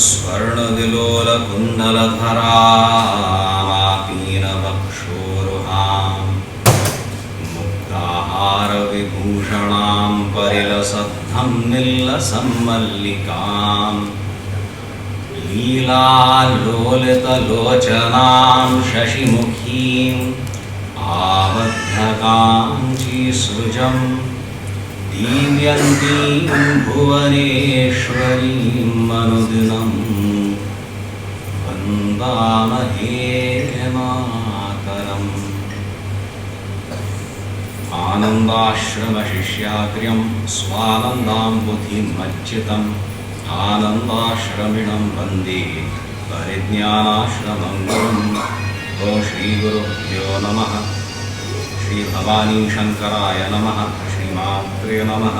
स्वर्णदिलोलकुण्डलधरामापीनवक्षोरुहां मुक्ताहारविभूषणां परिलसद्धं निल्लसम्मल्लिकां लीलालोलितलोचनां शशिमुखीम् आबद्धकाञ्चीसृजं दीव्यन्तीं भुवनेश्वरीं अनुदिनं वन्दामहे मातरम्। आनन्दाश्रमशिष्याग्र्यं स्वानन्दाम्बुधिमच्युतम् आनन्दाश्रमिणं वन्दे परिज्ञानाश्रमं गुरुम्। ओ श्रीगुरुभ्यो नमः। श्री भवानी शंकराय नमः। श्रीमात्रे नमः.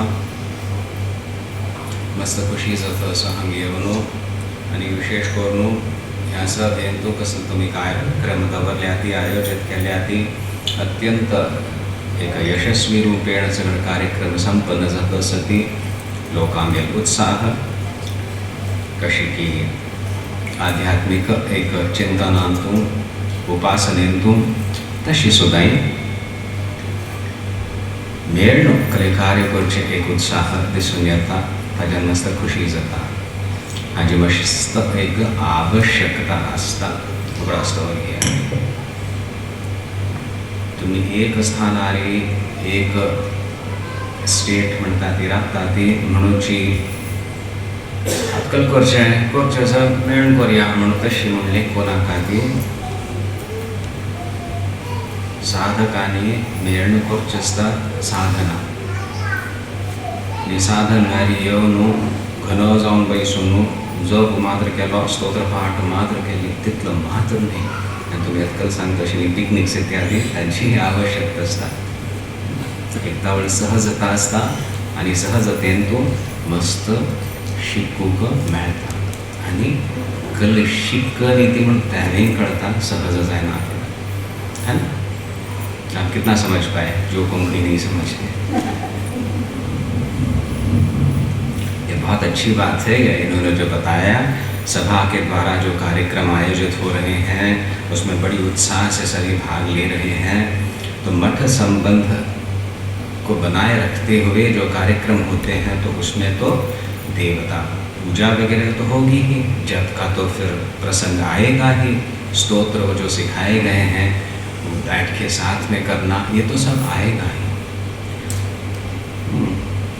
मस्त खुशीचं असं हंगेवनो आणि विशेष करून ह्या सभेंतू कसं तुम्ही कार्यक्रम दवरल्याती आयोजित केल्याती अत्यंत एक यशस्वी रूपेण सगळं कार्यक्रम संपन्न जात असती लोकांगेल उत्साह कशी की आध्यात्मिक एक चिंतनांतून उपासनेंतून तशी सुद्दाही मेळणूक कार्य करचे एक उत्साह दिसून येता ताज्यान मस्त खुशी जाता हाजी मस्त एक आवश्यकता असता वास्तवगी तुम्ही एक स्थानारी एक स्टेट म्हणता ती राखता ती म्हणूची अक्कल करचे मेळून करूया म्हणून तशी म्हणले कोणाका ती साधकांनी मेळून करचे असता साधना साधनारी येऊन घन जाऊन बैसून जप मात्र केलो स्तोत्र पाठ मात्र केली तितलं मात्र नाही आणि तुम्ही अक्कल सांगता अशी पिकनिक्स इत्यादी त्यांची आवश्यकता असता एकदा वेळ सहजता असता आणि सहजतेतून मस्त शिकूक मेळता आणि कल शिक नीति म्हणून त्याने कळता सहज जायना है ना। आप कितना समझ पाए जो कंपनी नहीं समझते। ये बहुत अच्छी बात है ये इन्होंने जो बताया सभा के द्वारा जो कार्यक्रम आयोजित हो रहे हैं उसमें बड़ी उत्साह से सभी भाग ले रहे हैं। तो मठ संबंध को बनाए रखते हुए जो कार्यक्रम होते हैं तो उसमें तो देवता पूजा वगैरह तो होगी ही, जप का तो फिर प्रसंग आएगा ही, स्तोत्र जो सिखाए गए हैं वो बैठ के साथ में करना ये तो सब आएगा ही।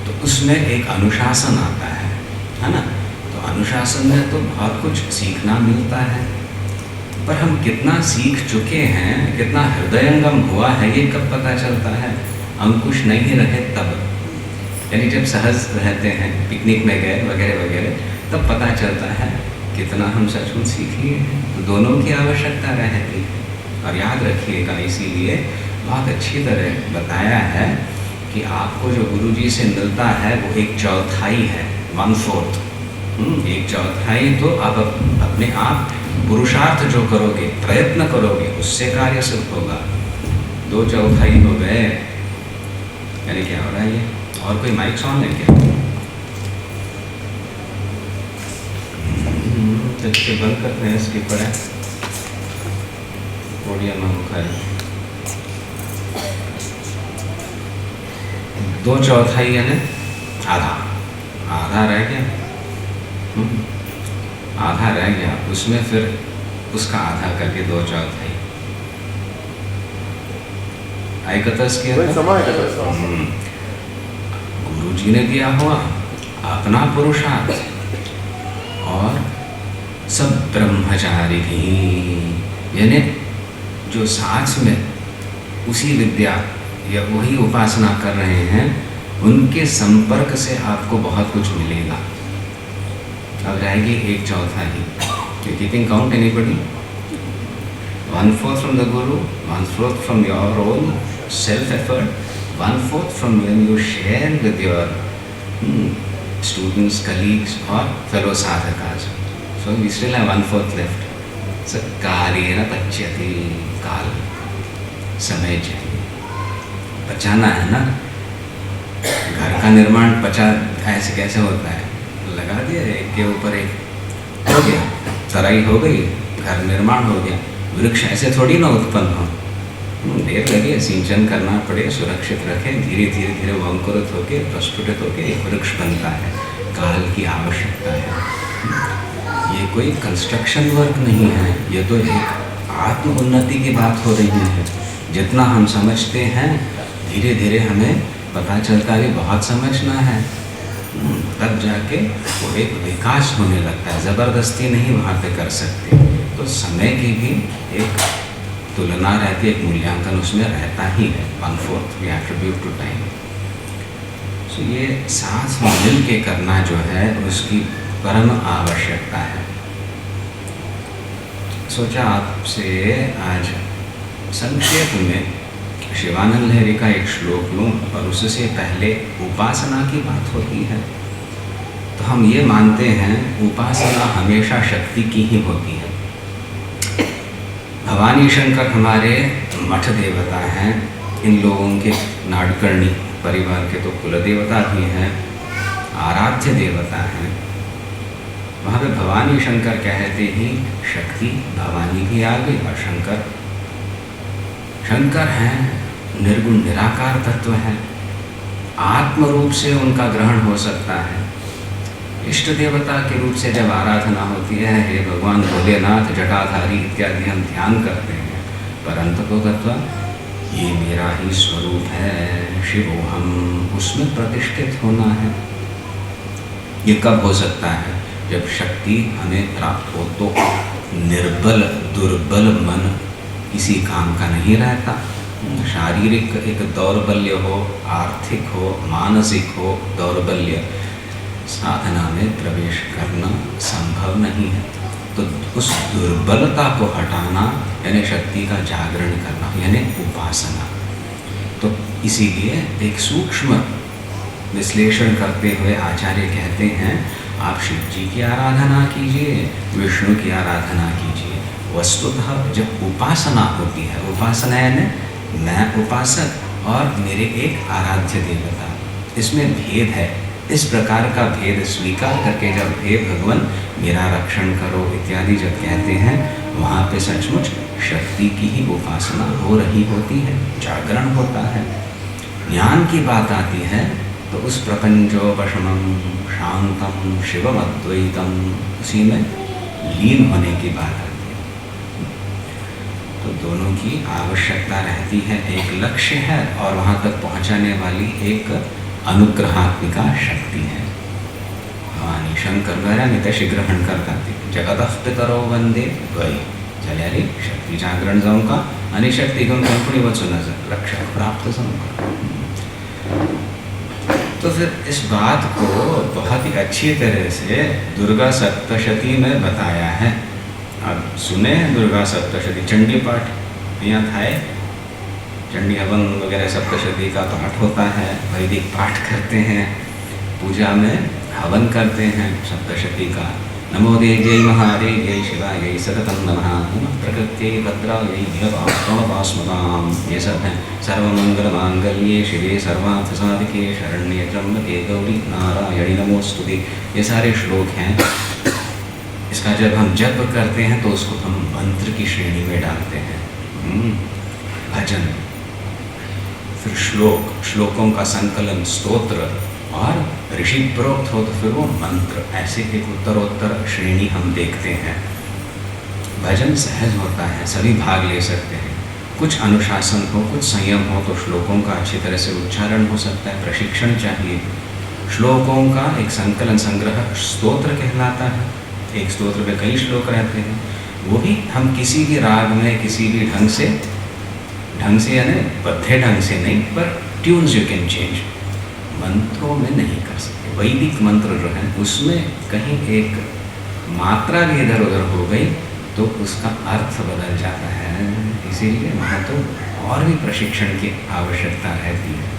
तो उसमें एक अनुशासन आता है ना। तो अनुशासन में तो बहुत कुछ सीखना मिलता है पर हम कितना सीख चुके हैं कितना हृदयंगम हुआ है ये कब पता चलता है। अंकुश नहीं रहे तब यानी जब सहज रहते हैं पिकनिक में गए वगैरह वगैरह तब पता चलता है कितना हम सचमुच सीख लिए हैं। तो दोनों की आवश्यकता रहती है और याद रखिएगा इसीलिए बहुत अच्छी तरह बताया है कि आपको जो गुरुजी से मिलता है वो 1/4 है 1/4। 1/4 तो आप अपने आप पुरुषार्थ जो करोगे प्रयत्न करोगे उससे कार्य सिद्ध होगा। 2/4 हो गए यानी क्या हो रहा है ये। और कोई माइक ऑन है क्या? चलिए बंद करते हैं इसके ऊपर है पोडियम हम खाए 2/4 यानी आधा रह गया। आधा रह गया उसमें फिर उसका आधा करके 2/4 ऐकतच की गुरु जी ने दिया हुआ अपना पुरुषार्थ और सब ब्रह्मचारी भी यानी जो साथ में उसी विद्या या वही उपासना कर रहे हैं उनके संपर्क से आपको बहुत कुछ मिलेगा। अब रहेगी 1/4 you keeping count anybody 1/4 from the Guru 1/4 from your own self effort 1/4 from when you share with your students, colleagues or fellow sadhakas. So we still have 1/4 left. So कालेन पच्यते काल समय चाहिए बचाना है ना। घर का निर्माण ऐसे कैसे होता है लगा दिया एक के ऊपर एक हो गया, तराई हो गई, घर निर्माण हो गया। वृक्ष ऐसे थोड़ी ना उत्पन्न हो, देर लगे, सिंचन करना पड़े, सुरक्षित रखें, धीरे धीरे धीरे वो अंकुरित होकर प्रस्फुटित होकर एक वृक्ष बनता है। काल की आवश्यकता है। ये कोई कंस्ट्रक्शन वर्क नहीं है, ये तो एक आत्म उन्नति की बात हो रही है। जितना हम समझते हैं धीरे धीरे हमें पता चलता है बहुत समझना है, तब जाके वो एक विकास होने लगता है। ज़बरदस्ती नहीं वहाँ पे कर सकते। तो समय की भी एक तुलना रहती है, एक मूल्यांकन उसमें रहता ही है। 1/4 वी एट्रीब्यूट टू टाइम। सो ये साथ मिल के करना जो है उसकी परम आवश्यकता है। सोचा आपसे आज संक्षेप में शिवानंद लहरी का एक श्लोक लूँ, और उससे पहले उपासना की बात होती है। तो हम ये मानते हैं उपासना हमेशा शक्ति की ही होती है। भवानी शंकर हमारे मठ देवता हैं। इन लोगों के नाडकर्णी परिवार के तो कुल देवता भी हैं, आराध्य देवता हैं। वहाँ पे भवानी शंकर कहते ही शक्ति भवानी भी आ गई, और शंकर हैं, निर्गुण निराकार तत्व है। आत्म रूप से उनका ग्रहण हो सकता है। इष्ट देवता के रूप से जब आराधना होती है, हे भगवान भोलेनाथ जटाधारी इत्यादि हम ध्यान करते हैं, पर अंततोगत्वा ये मेरा ही स्वरूप है, शिवोहम, उसमें प्रतिष्ठित होना है। ये कब हो सकता है? जब शक्ति हमें प्राप्त हो तो निर्बल दुर्बल मन किसी काम का नहीं रहता। शारीरिक एक दौर्बल्य हो, आर्थिक हो, मानसिक हो दौर्बल्य, साधना में प्रवेश करना संभव नहीं है। तो उस दुर्बलता को हटाना यानी शक्ति का जागरण करना यानी उपासना। तो इसीलिए एक सूक्ष्म विश्लेषण करते हुए आचार्य कहते हैं, आप शिव जी की आराधना कीजिए, विष्णु की आराधना कीजिए। वस्तुतः जब उपासना होती है, उपासना यानी मैं उपासक और मेरे एक आराध्य देवता, इसमें भेद है। इस प्रकार का भेद स्वीकार करके जब हे भगवान मेरा रक्षण करो इत्यादि जब कहते हैं, वहाँ पे सचमुच शक्ति की ही उपासना हो रही होती है, जागरण होता है। ज्ञान की बात आती है तो उस प्रपंचोपशमं शांतम शिवम अद्वैतम, उसी में लीन होने की बात आती है। तो दोनों की आवश्यकता रहती है। एक लक्ष्य है और वहाँ तक पहुँचाने वाली एक अनुग्रहात्मिका शक्ति है। भवानी शंकर वैरामित ग्रहण करता जगतः पितरो वंदे द्वयी, चले रे शक्ती जागरण जाऊं का आणि शक्ति घेऊन कंपनी वचून रक्षा प्राप्त जाऊंगा। तो फिर इस बात को बहुत ही अच्छी तरह से दुर्गा सप्तशती में बताया है। अब सुने दुर्गा सप्तशती चंडी पाठ यहाँ था, चंडी हवन वगैरह सप्तशती का पाठ होता है, वैदिक पाठ करते हैं, पूजा में हवन करते हैं सप्तशती का। नमो देव्यै महादेव्यै शिवायै सततं नमः, नमः प्रकृत्यै भद्रायै भीमपास्मताम्। ये सब हैं। सर्वमंगलमांगल्ये शिवे सर्वार्थसाधिके शरण्ये त्र्यंबके गौरी नारायणी नमोस्तुते। ये सारे श्लोक हैं। इसका जब हम जप करते हैं तो उसको हम मंत्र की श्रेणी में डालते हैं। भजन, फिर श्लोकों का संकलन, स्तोत्र, और ऋषि प्रोक्त हो तो फिर वो मंत्र, ऐसे एक उत्तरोत्तर श्रेणी हम देखते हैं। भजन सहज होता है, सभी भाग ले सकते हैं। कुछ अनुशासन हो, कुछ संयम हो तो श्लोकों का अच्छी तरह से उच्चारण हो सकता है, प्रशिक्षण चाहिए। श्लोकों का एक संकलन संग्रह स्तोत्र कहलाता है। एक स्तोत्र में कई श्लोक रहते हैं, वो भी हम किसी भी राग में किसी भी ढंग से यानी बद्धे ढंग से नहीं, पर ट्यून्स यू कैन चेंज। मंत्रों में नहीं कर सकते। वैदिक मंत्र जो है उसमें कहीं एक मात्रा भी इधर उधर हो गई तो उसका अर्थ बदल जाता है। इसीलिए वहाँ तो और भी प्रशिक्षण की आवश्यकता रहती है।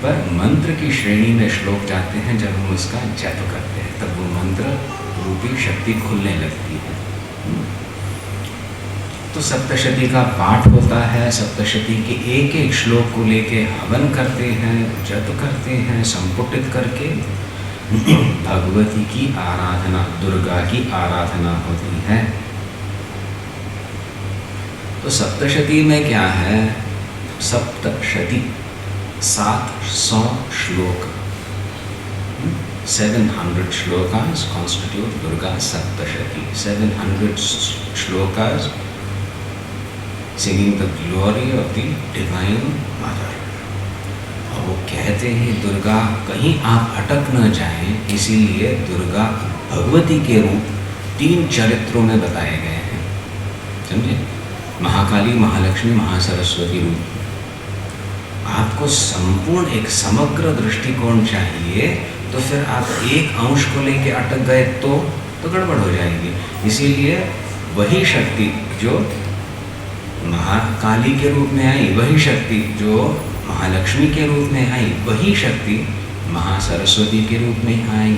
पर मंत्र की श्रेणी में श्लोक जाते हैं जब हम उसका जप करते हैं, तब वो मंत्र रूपी शक्ति खुलने लगती है। तो सप्तशती का पाठ होता है। सप्तशती के एक एक श्लोक को लेके हवन करते हैं, जप करते हैं, संपुटित करके भगवती की आराधना, दुर्गा की आराधना होती है। तो सप्तशती में क्या है? सप्तशती 700 श्लोक, 700 shlokas constitute Durga Saptashati. 700 shlokas singing the glory of the divine mother. और वो कहते हैं दुर्गा कहीं आप अटक न जाएं, इसीलिए दुर्गा भगवती के रूप 3 चरित्रों में बताए गए हैं, समझे? महाकाली, महालक्ष्मी, महासरस्वती रूप। आपको संपूर्ण एक समग्र दृष्टिकोण चाहिए, तो फिर आप एक अंश को लेके अटक गए तो गड़बड़ हो जाएगी। इसीलिए वही शक्ति जो महाकाली के रूप में आई, वही शक्ति जो महालक्ष्मी के रूप में आई, वही शक्ति महासरस्वती के रूप में आई।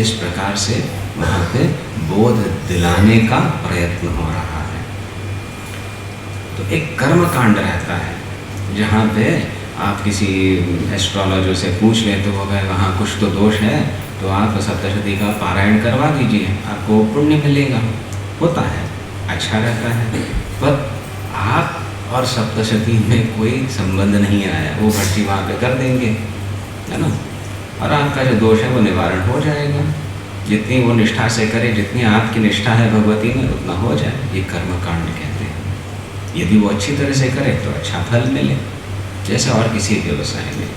इस प्रकार से वहाँ पे बोध दिलाने का प्रयत्न हो रहा है। तो एक कर्म कांड रहता है, जहाँ पे आप किसी एस्ट्रोलॉजर से पूछ लें तो वो कहे वहाँ कुछ तो दोष है, तो आप सप्तशती का पारायण करवा दीजिए, आपको पुण्य मिलेगा। होता है, अच्छा रहता है, पर आप और सप्तशती में कोई संबंध नहीं आया, वो भट्टी वहाँ पे कर देंगे, है ना? और आपका जो दोष है वो निवारण हो जाएगा। जितनी वो निष्ठा से करे, जितनी आपकी निष्ठा है भगवती में, उतना हो जाए। ये कर्म कांड कहते हैं। यदि वो अच्छी तरह से करे तो अच्छा फल मिले, जैसे और किसी व्यवसाय में।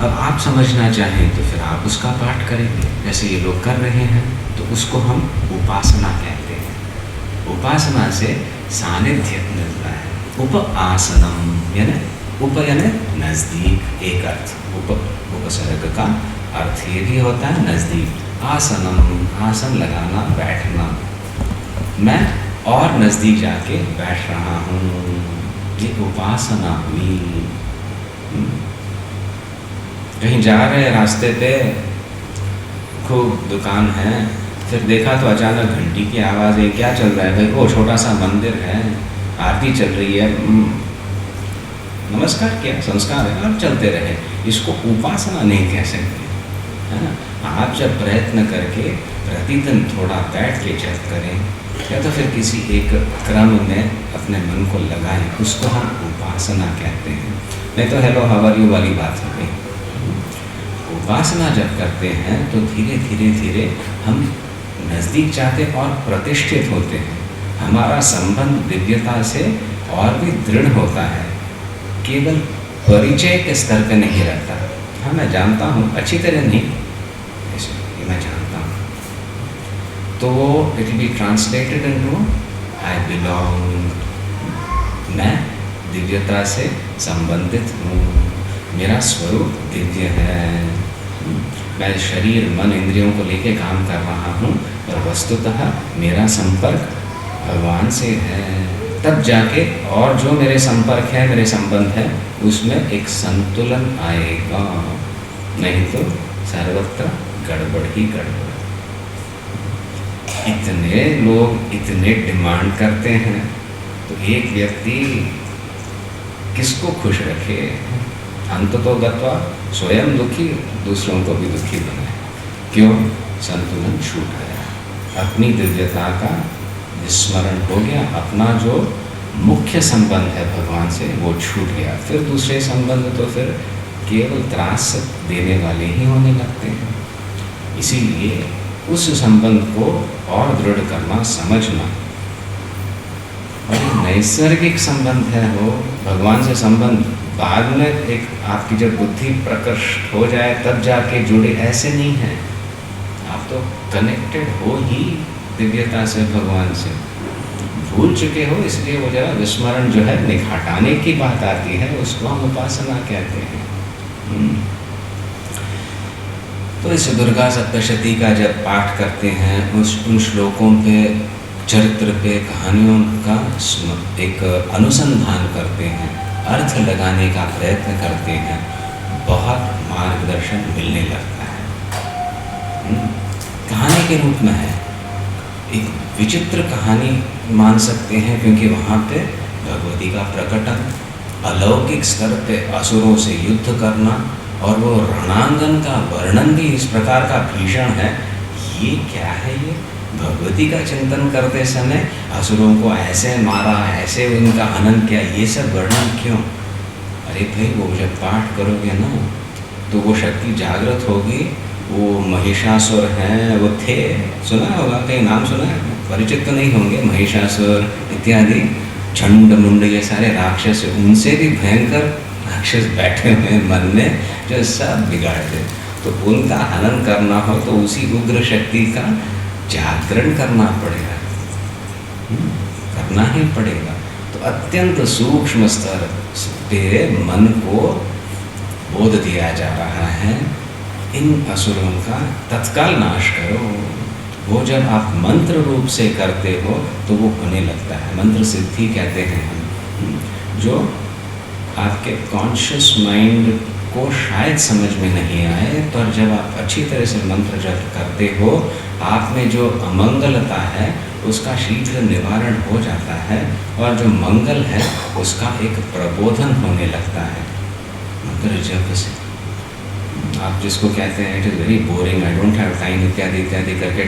अब आप समझना चाहें तो फिर आप उसका पाठ करेंगे, जैसे ये लोग कर रहे हैं, तो उसको हम उपासना कहते हैं। उपासना से सानिध्य मिलता है। उपासनम यानी उप यानी नज़दीक, एक अर्थ। उपसर्ग का अर्थ ये भी होता है नज़दीक। आसनम, आसन लगाना, बैठना। मैं और नज़दीक जाके बैठ रहा हूँ, ये उपासना हुई। कहीं जा रहे हैं, रास्ते पे खूब दुकान है, फिर देखा तो अचानक घंटी की आवाज़ है। क्या चल रहा है भाई? वो छोटा सा मंदिर है, आरती चल रही है, नमस्कार किया, संस्कार है, और चलते रहे। इसको उपासना नहीं कह सकते, है ना? आप जब प्रयत्न करके प्रतिदिन थोड़ा बैठ के जप करें, या तो फिर किसी एक क्रम में अपने मन को लगाएं, उसको हम उपासना कहते हैं। नहीं तो हेलो हाउ आर यू वाली बात हो गई। उपासना जब करते हैं तो धीरे धीरे धीरे हम नज़दीक जाते और प्रतिष्ठित होते हैं। हमारा संबंध दिव्यता से और भी दृढ़ होता है, केवल परिचय के स्तर पे नहीं रहता। हाँ, मैं जानता हूँ, अच्छी तरह नहीं, ऐसे मैं जानता हूँ, तो it will be translated into I belong. मैं दिव्यता से संबंधित हूँ, मेरा स्वरूप दिव्य है। मैं शरीर, मन, इंद्रियों को लेके काम कर रहा हूँ, पर वस्तुतः मेरा संपर्क भगवान से है। तब जाके और जो मेरे संपर्क है, मेरे संबंध है, उसमें एक संतुलन आएगा। नहीं तो सर्वत्र गड़बड़ ही गड़बड़। इतने लोग इतने डिमांड करते हैं, तो एक व्यक्ति किसको खुश रखे? अंत तो गत्वा स्वयं दुखी, दूसरों को भी दुखी बनाए। क्यों? संतुलन छूट गया, अपनी दिव्यता का विस्मरण हो गया, अपना जो मुख्य संबंध है भगवान से वो छूट गया। फिर दूसरे संबंध तो फिर केवल त्रास देने वाले ही होने लगते हैं। इसीलिए उस संबंध को और दृढ़ करना, समझना। और नैसर्गिक संबंध है वो भगवान से संबंध, बाद में एक आपकी जब बुद्धि प्रकट हो जाए तब जाके जुड़े, ऐसे नहीं है। आप तो कनेक्टेड हो ही दिव्यता से, भगवान से। भूल चुके हो, इसलिए वो जरा विस्मरण जो है, निघाटाने की बात आती है, उसको हम उपासना कहते हैं। तो इस दुर्गा सप्तशती का जब पाठ करते हैं, उन श्लोकों पे, चरित्र पे, कहानियों का एक अनुसंधान करते हैं, अर्थ लगाने का प्रयत्न करते हैं, बहुत मार्गदर्शन मिलने लगता है। कहानी के रूप में है, एक विचित्र कहानी मान सकते हैं, क्योंकि वहाँ पे भगवती का प्रकटन, अलौकिक स्तर पे असुरों से युद्ध करना, और वो रणांगन का वर्णन भी इस प्रकार का भीषण है। ये क्या है? ये भगवती का चिंतन करते समय असुरों को ऐसे मारा, ऐसे उनका हनन किया, ये सब वर्णन क्यों? अरे भाई, वो जब पाठ करोगे ना तो वो शक्ति जागृत होगी। वो महिषासुर हैं, वो थे, सुना होगा, कहीं नाम सुना है, परिचित तो नहीं होंगे, महिषासुर इत्यादि, चंड मुंड, ये सारे राक्षस, उनसे भी भयंकर राक्षस बैठे हुए मन में जो सब बिगाड़ते। तो उनका हनन करना हो तो उसी उग्र शक्ति का जागरण करना पड़ेगा, करना ही पड़ेगा। तो अत्यंत सूक्ष्म स्तर पे मन को बोध दिया जा रहा है, इन असुरों का तत्काल नाश करो। वो जब आप मंत्र रूप से करते हो तो वो होने लगता है, मंत्र सिद्धि कहते हैं हम। जो आपके कॉन्शियस माइंड को शायद समझ में नहीं आए, पर जब आप अच्छी तरह से मंत्र जप करते हो, आप में जो अमंगलता है उसका शीघ्र निवारण हो जाता है, और जो मंगल है उसका एक प्रबोधन होने लगता है मंत्र जप से। आप जिसको कहते हैं it is very boring, I don't have time इत्यादि इत्यादि करके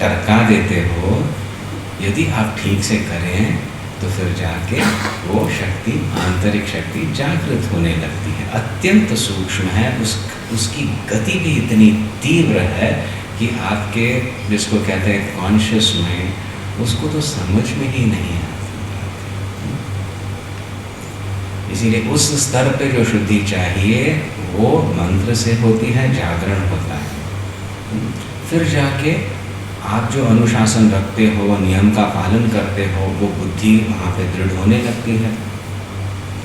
टरका देते हो, यदि आप ठीक से करें तो फिर जाके वो शक्ति, आंतरिक शक्ति जागृत होने लगती है। अत्यंत सूक्ष्म है, उसकी गति भी इतनी तीव्र है कि आपके जिसको कहते हैं कॉन्शियस माइंड, उसको तो समझ में ही नहीं आता। इसीलिए उस स्तर पे जो शुद्धि चाहिए वो मंत्र से होती है, जागरण होता है। फिर जाके आप जो अनुशासन रखते हो, नियम का पालन करते हो, वो बुद्धि वहाँ पे दृढ़ होने लगती है।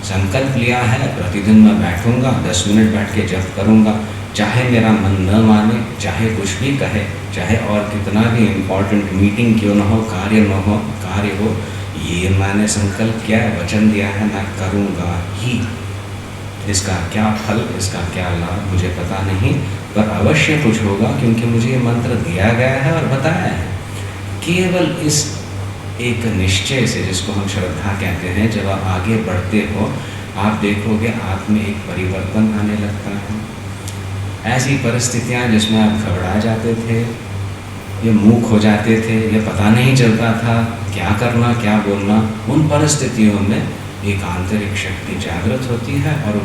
संकल्प लिया है प्रतिदिन मैं बैठूंगा, 10 मिनट बैठ के जप करूंगा, चाहे मेरा मन न माने, चाहे कुछ भी कहे, चाहे और कितना भी इम्पोर्टेंट मीटिंग क्यों न हो, कार्य हो, ये मैंने संकल्प किया है, वचन दिया है, मैं करूँगा ही। इसका क्या फल, इसका क्या लाभ मुझे पता नहीं, पर अवश्य कुछ होगा, क्योंकि मुझे ये मंत्र दिया गया है और बताया है। केवल इस एक निश्चय से, जिसको हम श्रद्धा कहते हैं, जब आप आगे बढ़ते हो आप देखोगे आप में एक परिवर्तन आने लगता है। ऐसी परिस्थितियाँ जिसमें आप घबरा जाते थे, ये मूक हो जाते थे, ये पता नहीं चलता था क्या करना क्या बोलना, उन परिस्थितियों में एक आंतरिक शक्ति जागृत होती है और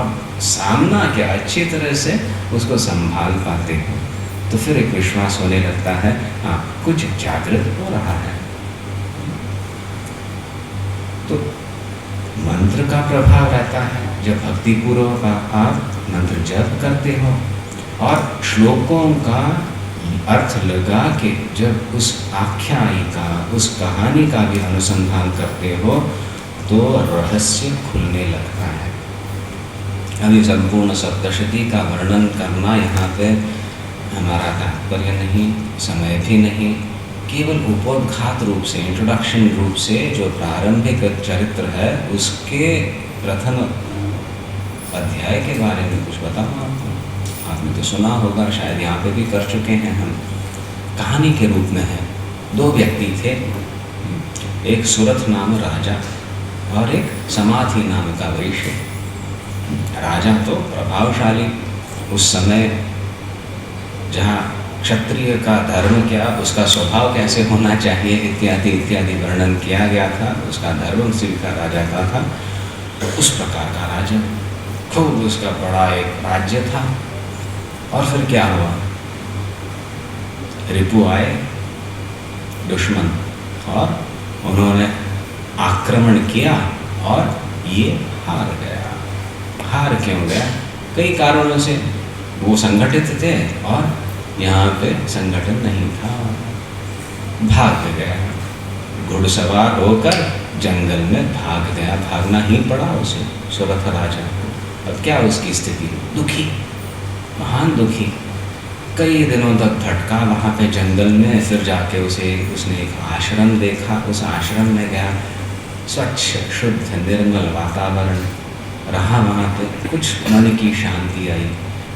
अब सामना क्या अच्छी तरह से उसको संभाल पाते हो। तो फिर एक विश्वास होने लगता है, हाँ कुछ जागृत हो रहा है। तो मंत्र का प्रभाव रहता है। जब भक्तिपूर्वक आप मंत्र जप करते हो और श्लोकों का अर्थ लगा के जब उस आख्यायिका, उस कहानी का भी अनुसंधान करते हो, तो रहस्य खुलने लगता है। अभी संपूर्ण सप्तशती का वर्णन करना यहाँ पे हमारा तात्पर्य नहीं, समय भी नहीं, केवल उपोद्घात रूप से, इंट्रोडक्शन रूप से जो प्रारंभिक चरित्र है उसके प्रथम अध्याय के बारे में कुछ बताऊँ आपको। आपने तो सुना होगा, शायद यहाँ पे भी कर चुके हैं हम। कहानी के रूप में है, 2 व्यक्ति थे, एक सुरथ नाम राजा और एक समाधि नाम का वैश्य। राजा तो प्रभावशाली, उस समय जहाँ क्षत्रिय का धर्म क्या, उसका स्वभाव कैसे होना चाहिए इत्यादि इत्यादि वर्णन किया गया था, उसका धर्म का राजा का था, उस प्रकार का राजा, खूब उसका बड़ा एक राज्य था। और फिर क्या हुआ, रिपु आए, दुश्मन, और उन्होंने आक्रमण किया और ये हार गया। हार क्यों गया? कई कारणों से। वो संगठित थे और यहाँ पे संगठन नहीं था, भाग गया, घुड़सवार होकर जंगल में भाग गया, भागना ही पड़ा उसे, सुरथ राजा को। अब क्या उसकी स्थिति? दुखी, महान दुखी, कई दिनों तक भटका वहाँ पे जंगल में। फिर जाके उसने एक आश्रम देखा, उस आश्रम में गया, स्वच्छ शुद्ध निर्मल वातावरण रहा वहाँ पे, कुछ मन की शांति आई।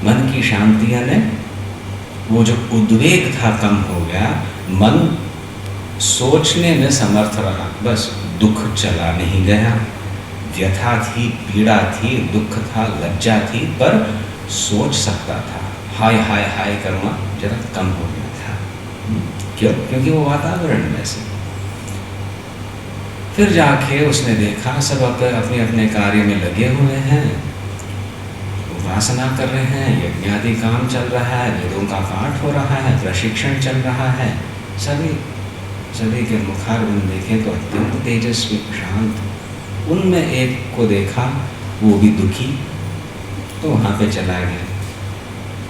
मन की शांति यानी वो जो उद्वेग था कम हो गया, मन सोचने में समर्थ रहा, बस दुख चला नहीं गया। व्यथा थी, पीड़ा थी, दुख था, लज्जा थी, पर सोच सकता था, हाय हाय हाय करना जरा कम हो गया था। क्यों? क्योंकि वो वातावरण में से। फिर जाके उसने देखा सब अपने अपने कार्य में लगे हुए हैं, उपासना कर रहे हैं, यज्ञ आदि काम चल रहा है, वेदों का पाठ हो रहा है, प्रशिक्षण चल रहा है। सभी के मुखारविंद देखें तो अत्यंत तेजस्वी, शांत। उनमें एक को देखा, वो भी दुखी, तो वहाँ पे चला गया,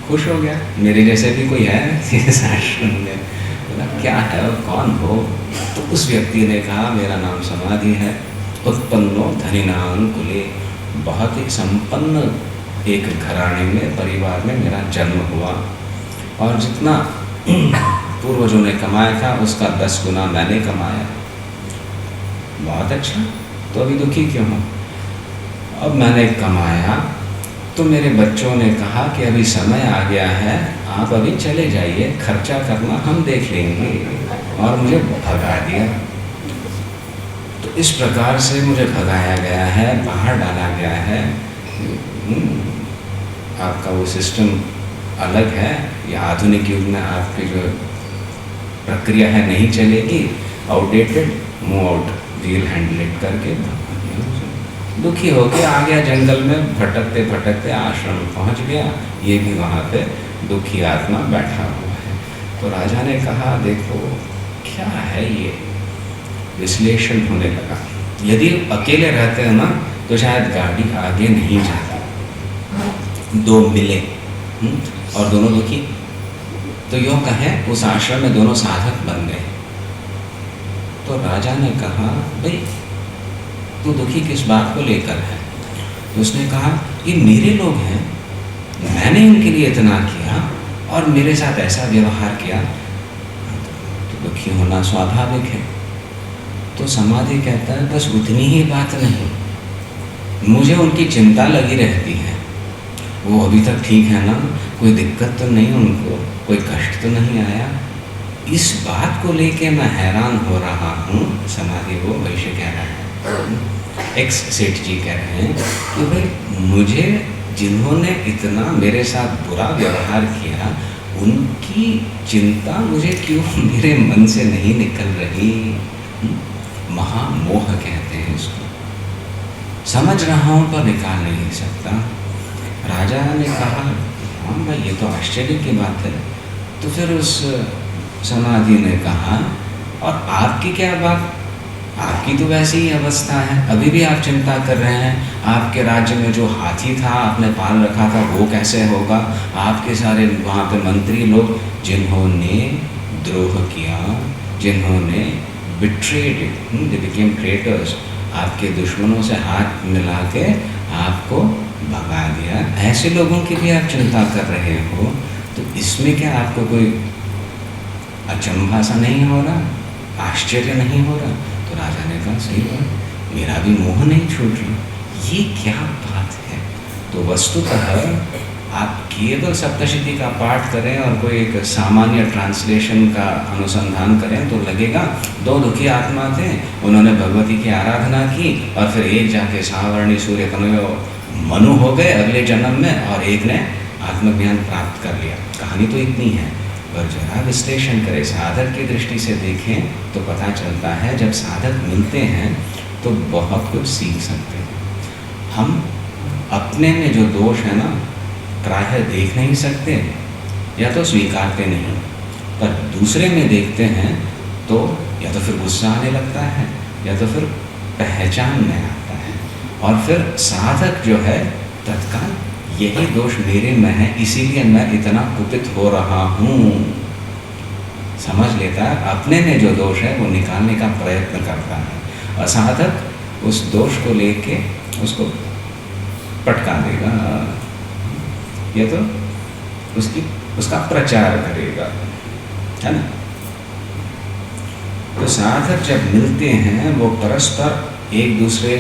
खुश हो गया, मेरे जैसे भी कोई है इस आश्रम में। बोला क्या है और कौन हो? तो उस व्यक्ति ने कहा मेरा नाम समाधि है, उत्पन्नो धनिनां कुले, बहुत ही संपन्न एक घराने में, परिवार में मेरा जन्म हुआ, और जितना पूर्वजों ने कमाया था उसका 10 गुना मैंने कमाया। बहुत अच्छा, तो अभी दुखी क्यों हो? अब मैंने कमाया तो मेरे बच्चों ने कहा कि अभी समय आ गया है, आप अभी चले जाइए, खर्चा करना हम देख लेंगे, और मुझे भगा दिया। तो इस प्रकार से मुझे भगाया गया है, बाहर डाला गया है। आपका वो सिस्टम अलग है, या आधुनिक युग में आपकी जो प्रक्रिया है नहीं चलेगी, outdated, move out, we'll handle it करके दुखी होके आ गया, जंगल में भटकते भटकते आश्रम पहुंच गया। ये भी वहाँ पे दुखी आत्मा बैठा हुआ है। तो राजा ने कहा देखो क्या है ये, विश्लेषण होने लगा। यदि अकेले रहते हैं ना तो शायद गाड़ी आगे नहीं जाती, दो मिले और दोनों दुखी, तो यूँ कहें उस आश्रम में दोनों साधक बन गए। तो राजा ने कहा भाई तू दुखी किस बात को लेकर है? तो उसने कहा ये मेरे लोग हैं, मैंने इनके लिए इतना किया और मेरे साथ ऐसा व्यवहार किया, तो दुखी होना स्वाभाविक है। तो समाधि कहता है बस उतनी ही बात नहीं, मुझे उनकी चिंता लगी रहती है, वो अभी तक ठीक है ना, कोई दिक्कत तो नहीं उनको, कोई कष्ट तो नहीं आया, इस बात को लेके मैं हैरान हो रहा हूँ। समाधि वो वैश्य कह रहा है, एक्स सेठ जी कह रहे हैं कि भाई मुझे जिन्होंने इतना मेरे साथ बुरा व्यवहार किया, उनकी चिंता मुझे क्यों मेरे मन से नहीं निकल रही। महामोह कहते हैं इसको, समझ रहा हूँ पर निकाल नहीं सकता। राजा ने कहा हाँ भाई ये तो आश्चर्य की बात है। तो फिर उस समाधि ने कहा और आपकी क्या बात, आपकी तो वैसी ही अवस्था है, अभी भी आप चिंता कर रहे हैं। आपके राज्य में जो हाथी था आपने पाल रखा था वो कैसे होगा, आपके सारे वहाँ पे मंत्री लोग जिन्होंने द्रोह किया, जिन्होंने बिट्रेड, दे बिकेम ट्रेटर्स, आपके दुश्मनों से हाथ मिला के आपको भगा दिया, ऐसे लोगों की भी आप चिंता कर रहे हो, तो इसमें क्या आपको कोई अचंभा सा नहीं हो रहा, आश्चर्य नहीं हो रहा? तो राजा ने कहा सही बात, मेरा भी मोह नहीं छूट रहा, ये क्या बात है। तो वस्तुतः आप केवल सप्तशती का पाठ करें और कोई एक सामान्य ट्रांसलेशन का अनुसंधान करें तो लगेगा दो दुखी आत्मा थे, उन्होंने भगवती की आराधना की और फिर एक जाके सावर्णी सूर्य कन्वयो मनु हो गए अगले जन्म में, और एक ने आत्मज्ञान प्राप्त कर लिया। कहानी तो इतनी है, पर जरा विश्लेषण करें, साधक की दृष्टि से देखें तो पता चलता है जब साधक मिलते हैं तो बहुत कुछ सीख सकते हैं। हम अपने में जो दोष है ना प्रायः देख नहीं सकते या तो स्वीकारते नहीं, पर दूसरे में देखते हैं तो या तो फिर गुस्सा आने लगता है या तो फिर पहचान में आता है, और फिर साधक जो है तत्काल यही दोष मेरे में है इसीलिए मैं इतना कुपित हो रहा हूँ समझ लेता है। अपने में जो दोष है वो निकालने का प्रयत्न करता है, असाधक उस दोष को लेके उसको पटका देगा या तो उसका प्रचार करेगा, है ना। तो साधक जब मिलते हैं वो परस्पर एक दूसरे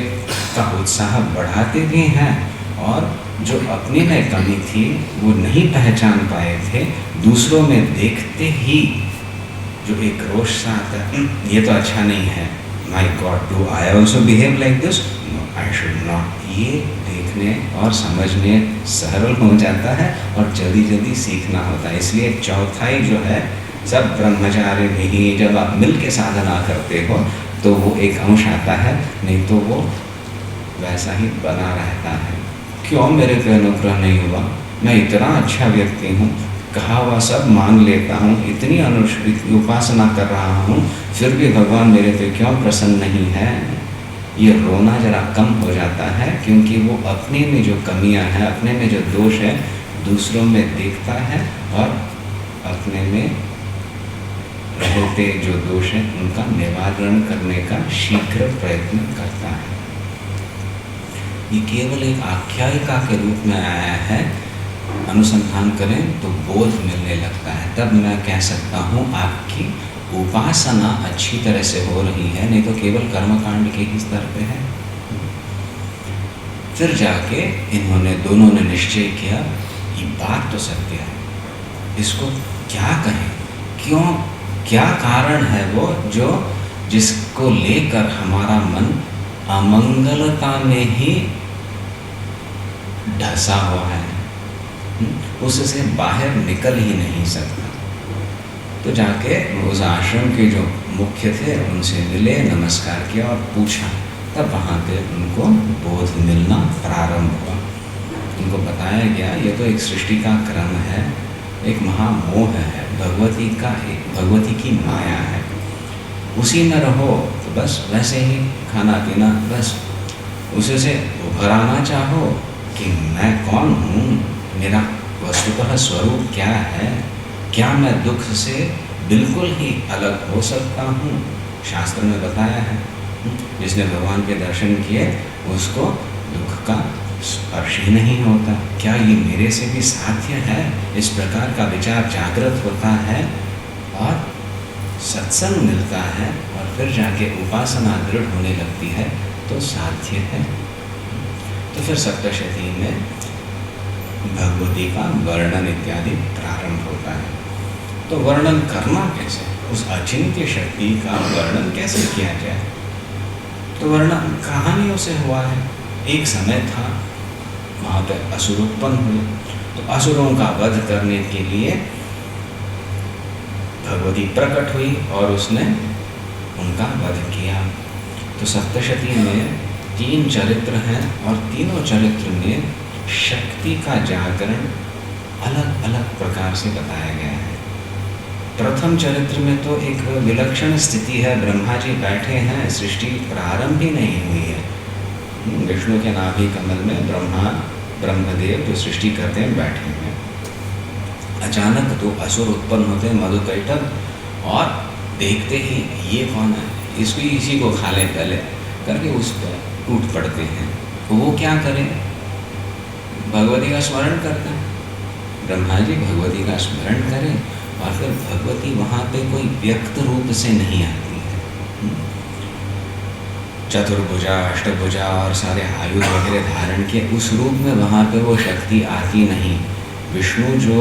का उत्साह बढ़ाते भी हैं, और जो अपने में कमी थी वो नहीं पहचान पाए थे, दूसरों में देखते ही जो एक रोष सा आता है, ये तो अच्छा नहीं है, my god do I also behave like this, no I should not, ये देख सीखने और समझने सरल हो जाता है और जल्दी जल्दी सीखना होता है। इसलिए चौथाई जो है, सब ब्रह्मचारी में ही जब आप मिल के साधना करते हो तो वो एक अंश आता है, नहीं तो वो वैसा ही बना रहता है। क्यों मेरे पे अनुग्रह नहीं हुआ? मैं इतना अच्छा व्यक्ति हूँ, कहा हुआ सब मान लेता हूँ, इतनी उपासना कर रहा हूँ, फिर भी भगवान मेरे पे क्यों प्रसन्न नहीं है? ये रोना जरा कम हो जाता है, क्योंकि वो अपने में जो कमियां हैं, अपने में जो दोष है, दूसरों में देखता है और अपने में रहते जो दोष है उनका निवारण करने का शीघ्र प्रयत्न करता है। ये केवल एक आख्यायिका के रूप में आया है। अनुसंधान करें तो बोध मिलने लगता है, तब मैं कह सकता हूँ आपकी उपासना अच्छी तरह से हो रही है, नहीं तो केवल कर्मकांड के ही स्तर पे है। फिर जाके इन्होंने दोनों ने निश्चय किया, ये बात तो सत्य है, इसको क्या कहें, क्यों, क्या कारण है वो जो जिसको लेकर हमारा मन अमंगलता में ही ढसा हुआ है, उससे बाहर निकल ही नहीं सकता। तो जाके उस आश्रम के जो मुख्य थे उनसे मिले, नमस्कार किया और पूछा, तब वहाँ पे उनको बोध मिलना प्रारंभ हुआ। उनको बताया गया ये तो एक सृष्टि का क्रम है, एक महामोह है, भगवती की माया है, उसी में रहो तो बस वैसे ही खाना पीना, बस उसी से उभराना चाहो कि मैं कौन हूँ, मेरा वस्तुतः स्वरूप क्या है, क्या मैं दुख से बिल्कुल ही अलग हो सकता हूँ? शास्त्र में बताया है, जिसने भगवान के दर्शन किए उसको दुख का स्पर्श ही नहीं होता। क्या ये मेरे से भी साध्य है? इस प्रकार का विचार जागृत होता है और सत्संग मिलता है और फिर जाके उपासना दृढ़ होने लगती है तो साध्य है। तो फिर सप्तशती में भगवती का वर्णन इत्यादि प्रारंभ होता है। तो वर्णन करना कैसे, उस अचिंत्य शक्ति का वर्णन कैसे किया जाए? तो वर्णन कहानियों से हुआ है। एक समय था, वहाँ पर असुर उत्पन्न हुए, तो असुरों का वध करने के लिए भगवती प्रकट हुई और उसने उनका वध किया। तो सप्तशती में 3 चरित्र हैं और तीनों चरित्र में शक्ति का जागरण अलग अलग प्रकार से बताया गया है। प्रथम चरित्र में तो एक विलक्षण स्थिति है, ब्रह्मा जी बैठे हैं, सृष्टि प्रारंभ ही नहीं हुई है। विष्णु के नाभि कमल में ब्रह्मदेव जो सृष्टि करते हैं बैठे हैं। अचानक 2 असुर उत्पन्न होते हैं, मधुकैटभ, और देखते ही ये कौन है, इसी को खा ले पहले करके उस पर टूट पड़ते हैं। तो वो क्या करें, भगवती का स्मरण करते हैं। ब्रह्मा जी भगवती का स्मरण करें और फिर भगवती वहाँ पे कोई व्यक्त रूप से नहीं आती है, चतुर्भुजा, अष्टभुजा और सारे आयुध वगैरह धारण के उस रूप में वहाँ पे वो शक्ति आती नहीं। विष्णु जो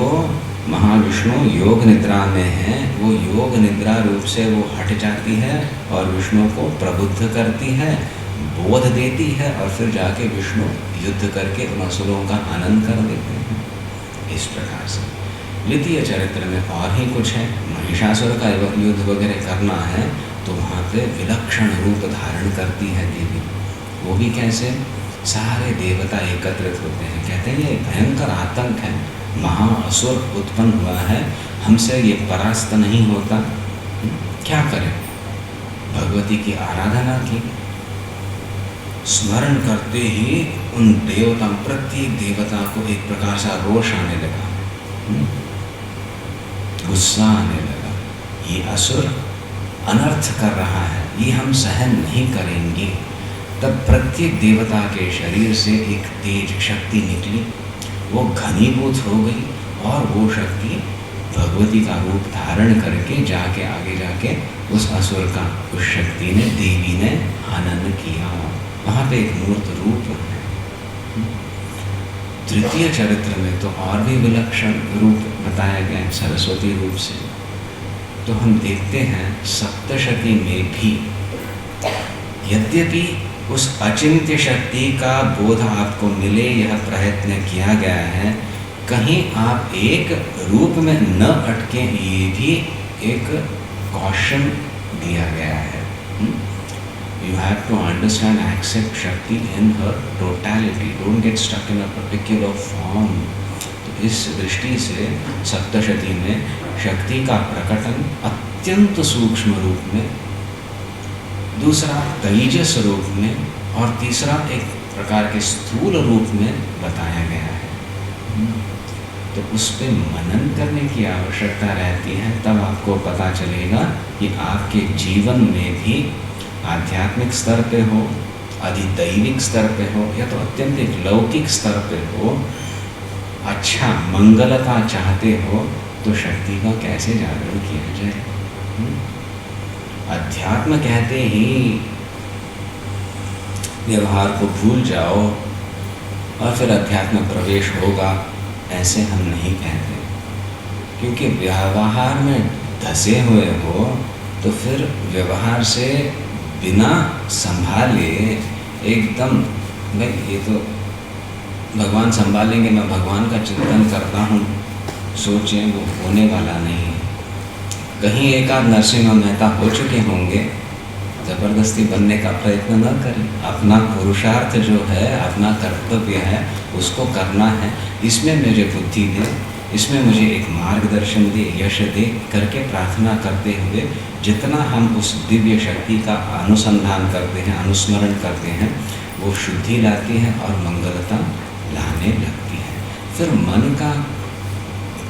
महाविष्णु योग निद्रा में है, वो योग निद्रा रूप से वो हट जाती है और विष्णु को प्रबुद्ध करती है, बोध देती है और फिर जाके विष्णु युद्ध करके उन असुरों का आनंद कर देते हैं। इस प्रकार से द्वितीय चरित्र में और ही कुछ है, महिषासुर का युद्ध वगैरह करना है तो वहाँ पे विलक्षण रूप धारण करती है देवी। वो भी कैसे, सारे देवता एकत्रित होते हैं, कहते हैं ये भयंकर आतंक है, महाअसुर उत्पन्न हुआ है, हमसे ये परास्त नहीं होता, क्या करें? भगवती की आराधना की, स्मरण करते ही उन देवता, प्रत्येक देवता को एक प्रकार से रोष आने लगा, गुस्सा आने लगा, ये असुर अनर्थ कर रहा है, ये हम सहन नहीं करेंगे। तब प्रत्येक देवता के शरीर से एक तेज शक्ति निकली, वो घनीभूत हो गई और वो शक्ति भगवती का रूप धारण करके जाके आगे जाके उस असुर का, उस शक्ति ने, देवी ने हनन किया। वहाँ पे एक मूर्त रूप है। तृतीय चरित्र में तो और भी विलक्षण रूप बताया गया है, सरस्वती रूप से। तो हम देखते हैं सप्तशती में भी यद्यपि उस अचिंत्य शक्ति का बोध आपको मिले, यह प्रयत्न किया गया है। कहीं आप एक रूप में न अटके, ये भी एक कॉशन दिया गया है। You have to understand, accept Shakti in her totality. Don't get stuck in a particular form. तो इस दृष्टि से सप्तशती में शक्ति का प्रकटन अत्यंत सूक्ष्म रूप में, दूसरा तेजस रूप में, और तीसरा एक प्रकार के स्थूल रूप में बताया गया है। तो उस पर मनन करने की आवश्यकता रहती है, तब आपको पता चलेगा कि आपके जीवन में भी आध्यात्मिक स्तर पे हो, अधिदैविक स्तर पे हो, या तो अत्यंत एक लौकिक स्तर पे हो, अच्छा मंगलता चाहते हो तो शक्ति का कैसे जागरण किया जाए। अध्यात्म कहते ही व्यवहार को भूल जाओ और फिर अध्यात्म प्रवेश होगा, ऐसे हम नहीं कहते। क्योंकि व्यवहार में धसे हुए हो तो फिर व्यवहार से बिना संभाले एकदम, भाई ये तो भगवान संभालेंगे, मैं भगवान का चिंतन करता हूँ, सोचें, वो होने वाला नहीं है। कहीं एक आध नरसिंह मेहता हो चुके होंगे, ज़बरदस्ती बनने का प्रयत्न न करें। अपना पुरुषार्थ जो है, अपना कर्तव्य है, उसको करना है। इसमें मुझे बुद्धि दे, इसमें मुझे एक मार्गदर्शन दे, यश दे करके प्रार्थना करते हुए जितना हम उस दिव्य शक्ति का अनुसंधान करते हैं, अनुस्मरण करते हैं, वो शुद्धि लाती है और मंगलता लाने लगती है। फिर मन का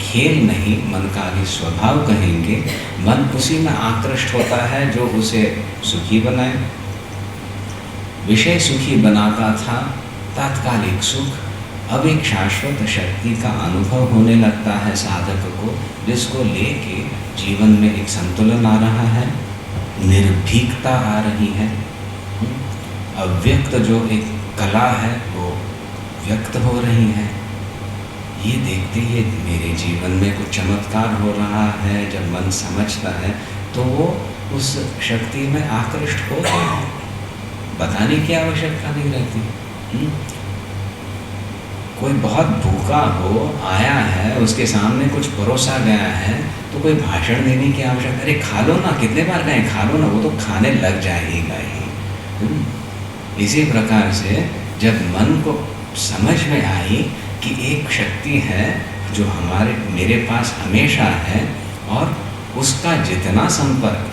खेल नहीं, मन का भी स्वभाव कहेंगे, मन उसी में आकृष्ट होता है जो उसे सुखी बनाए। विषय सुखी बनाता था, तात्कालिक सुख, अब एक शाश्वत शक्ति का अनुभव होने लगता है साधक को, जिसको लेके जीवन में एक संतुलन आ रहा है, निर्भीकता आ रही है, अव्यक्त जो एक कला है वो व्यक्त हो रही है। ये देखते ही मेरे जीवन में कुछ चमत्कार हो रहा है। जब मन समझता है तो वो उस शक्ति में आकृष्ट हो जाता है, बताने की आवश्यकता नहीं रहती। कोई बहुत भूखा हो, आया है, उसके सामने कुछ परोसा गया है, तो कोई भाषण देने की आवश्यकता, अरे खा लो ना, कितने बार कहें खा लो ना, वो तो खाने लग जाएगा ही। इसी प्रकार से जब मन को समझ में आई कि एक शक्ति है जो मेरे पास हमेशा है, और उसका जितना संपर्क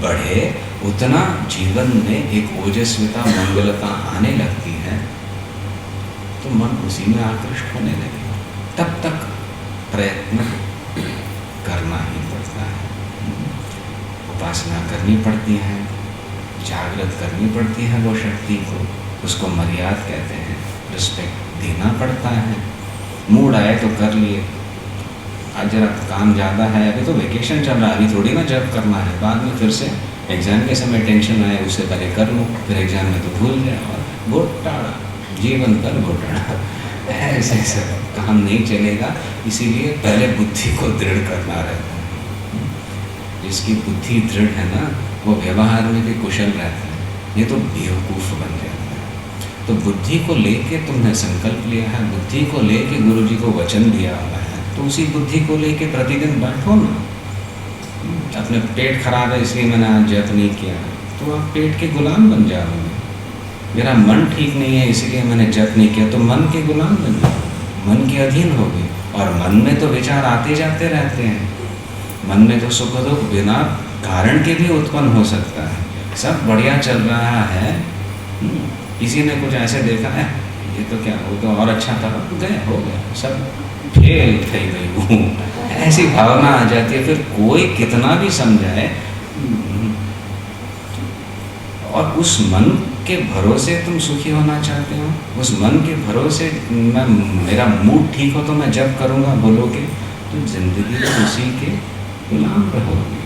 बढ़े उतना जीवन में एक ओजस्विता, मंगलता आने लगती है, तो मन उसी में आकृष्ट होने लगेगा। तब तक प्रयत्न करना ही पड़ता है, उपासना करनी पड़ती है, जागृत करनी पड़ती है वो शक्ति को, उसको मर्यादा कहते हैं, रिस्पेक्ट देना पड़ता है। मूड आए तो कर लिए, आज जरा काम ज़्यादा है, अभी तो वेकेशन चल रहा है, अभी थोड़ी ना जब करना है, बाद में फिर से एग्ज़ाम के समय टेंशन आए, उससे पहले कर लो, फिर एग्ज़ाम में तो भूल जाए, और घोटाला, जीवन पर घोटाला, ऐसे सब काम नहीं चलेगा। इसीलिए पहले बुद्धि को दृढ़ करना रहता है। जिसकी बुद्धि दृढ़ है ना, वो व्यवहार में भी कुशल रहता है, ये तो बेवकूफ़ बन जाता है। तो बुद्धि को लेके तुमने संकल्प लिया है, बुद्धि को लेके गुरु जी को वचन दिया हुआ है, तो उसी बुद्धि को लेके प्रतिदिन बैठो ना। अपने पेट खराब है इसलिए मैंने आज जप नहीं किया, तो आप पेट के गुलाम बन जाओगे। मेरा मन ठीक नहीं है इसलिए मैंने जप नहीं किया, तो मन के गुलाम बन जाओगे, मन के अधीन हो गए। और मन में तो विचार आते जाते रहते हैं, मन में तो सुख दुख बिना कारण के भी उत्पन्न हो सकता है। सब बढ़िया चल रहा है, किसी ने कुछ ऐसे देखा है, ये तो क्या, वो तो और अच्छा था, गए हो गया, सब फेल थे गई, ऐसी भावना आ जाती है। फिर कोई कितना भी समझाए, और उस मन के भरोसे तुम सुखी होना चाहते हो, उस मन के भरोसे मेरा मूड ठीक हो तो मैं जब करूँगा बोलोगे, तो जिंदगी तो उसी के गुलाम रहोगे।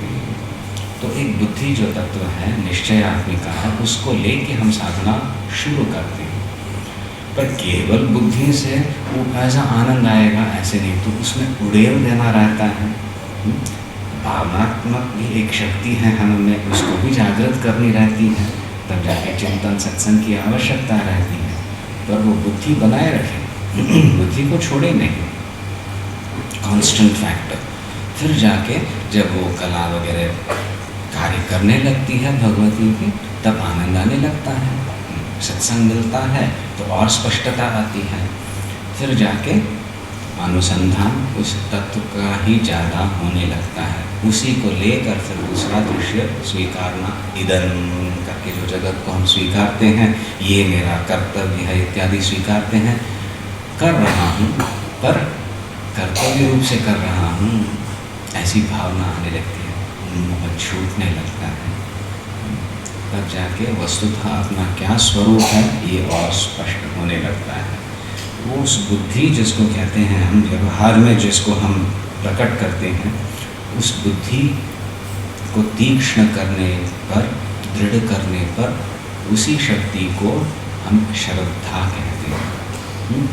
तो एक बुद्धि जो तत्व है, निश्चय आत्मिका है, उसको लेके हम साधना शुरू करते हैं। पर केवल बुद्धि से वो ऐसा आनंद आएगा ऐसे नहीं, तो उसमें उड़ेल देना रहता है। भावनात्मक भी एक शक्ति है हमें, उसको भी जागृत करनी रहती है। तब जाके चिंतन सत्संग की आवश्यकता रहती है। पर वो बुद्धि बनाए रखे, बुद्धि को छोड़े नहीं, कांस्टेंट फैक्टर। फिर जाके जब वो कला वगैरह कार्य करने लगती है भगवती की, तब आनंद आने लगता है, सत्संग मिलता है तो और स्पष्टता आती है। फिर जाके अनुसंधान उस तत्व का ही ज़्यादा होने लगता है, उसी को लेकर फिर दूसरा दृश्य स्वीकारना, इदम करके जो जगत को हम स्वीकारते हैं, ये मेरा कर्तव्य है इत्यादि स्वीकारते हैं, कर रहा हूँ पर कर्तव्य रूप से कर रहा हूँ, ऐसी भावना आने लगती है, मोह छूटने लगता है। तब जाके वस्तुतः अपना क्या स्वरूप है ये और स्पष्ट होने लगता है। वो उस बुद्धि जिसको कहते हैं हम व्यवहार में, जिसको हम प्रकट करते हैं, उस बुद्धि को तीक्ष्ण करने पर, दृढ़ करने पर, उसी शक्ति को हम श्रद्धा कहते हैं।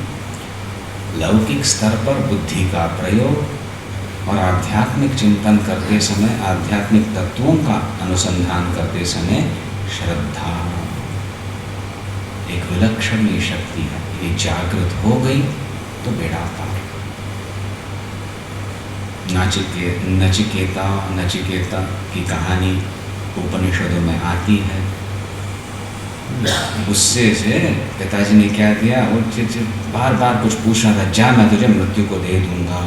लौकिक स्तर पर बुद्धि का प्रयोग और आध्यात्मिक चिंतन करते समय, आध्यात्मिक तत्वों का अनुसंधान करते समय श्रद्धा एक विलक्षण ये शक्ति है। ये जागृत हो गई तो बेड़ा पार। नचिकेता की कहानी उपनिषदों में आती है। गुस्से से पिताजी ने क्या किया, वो बार बार कुछ पूछ रहा था, जा मैं तुझे मृत्यु को दे दूंगा।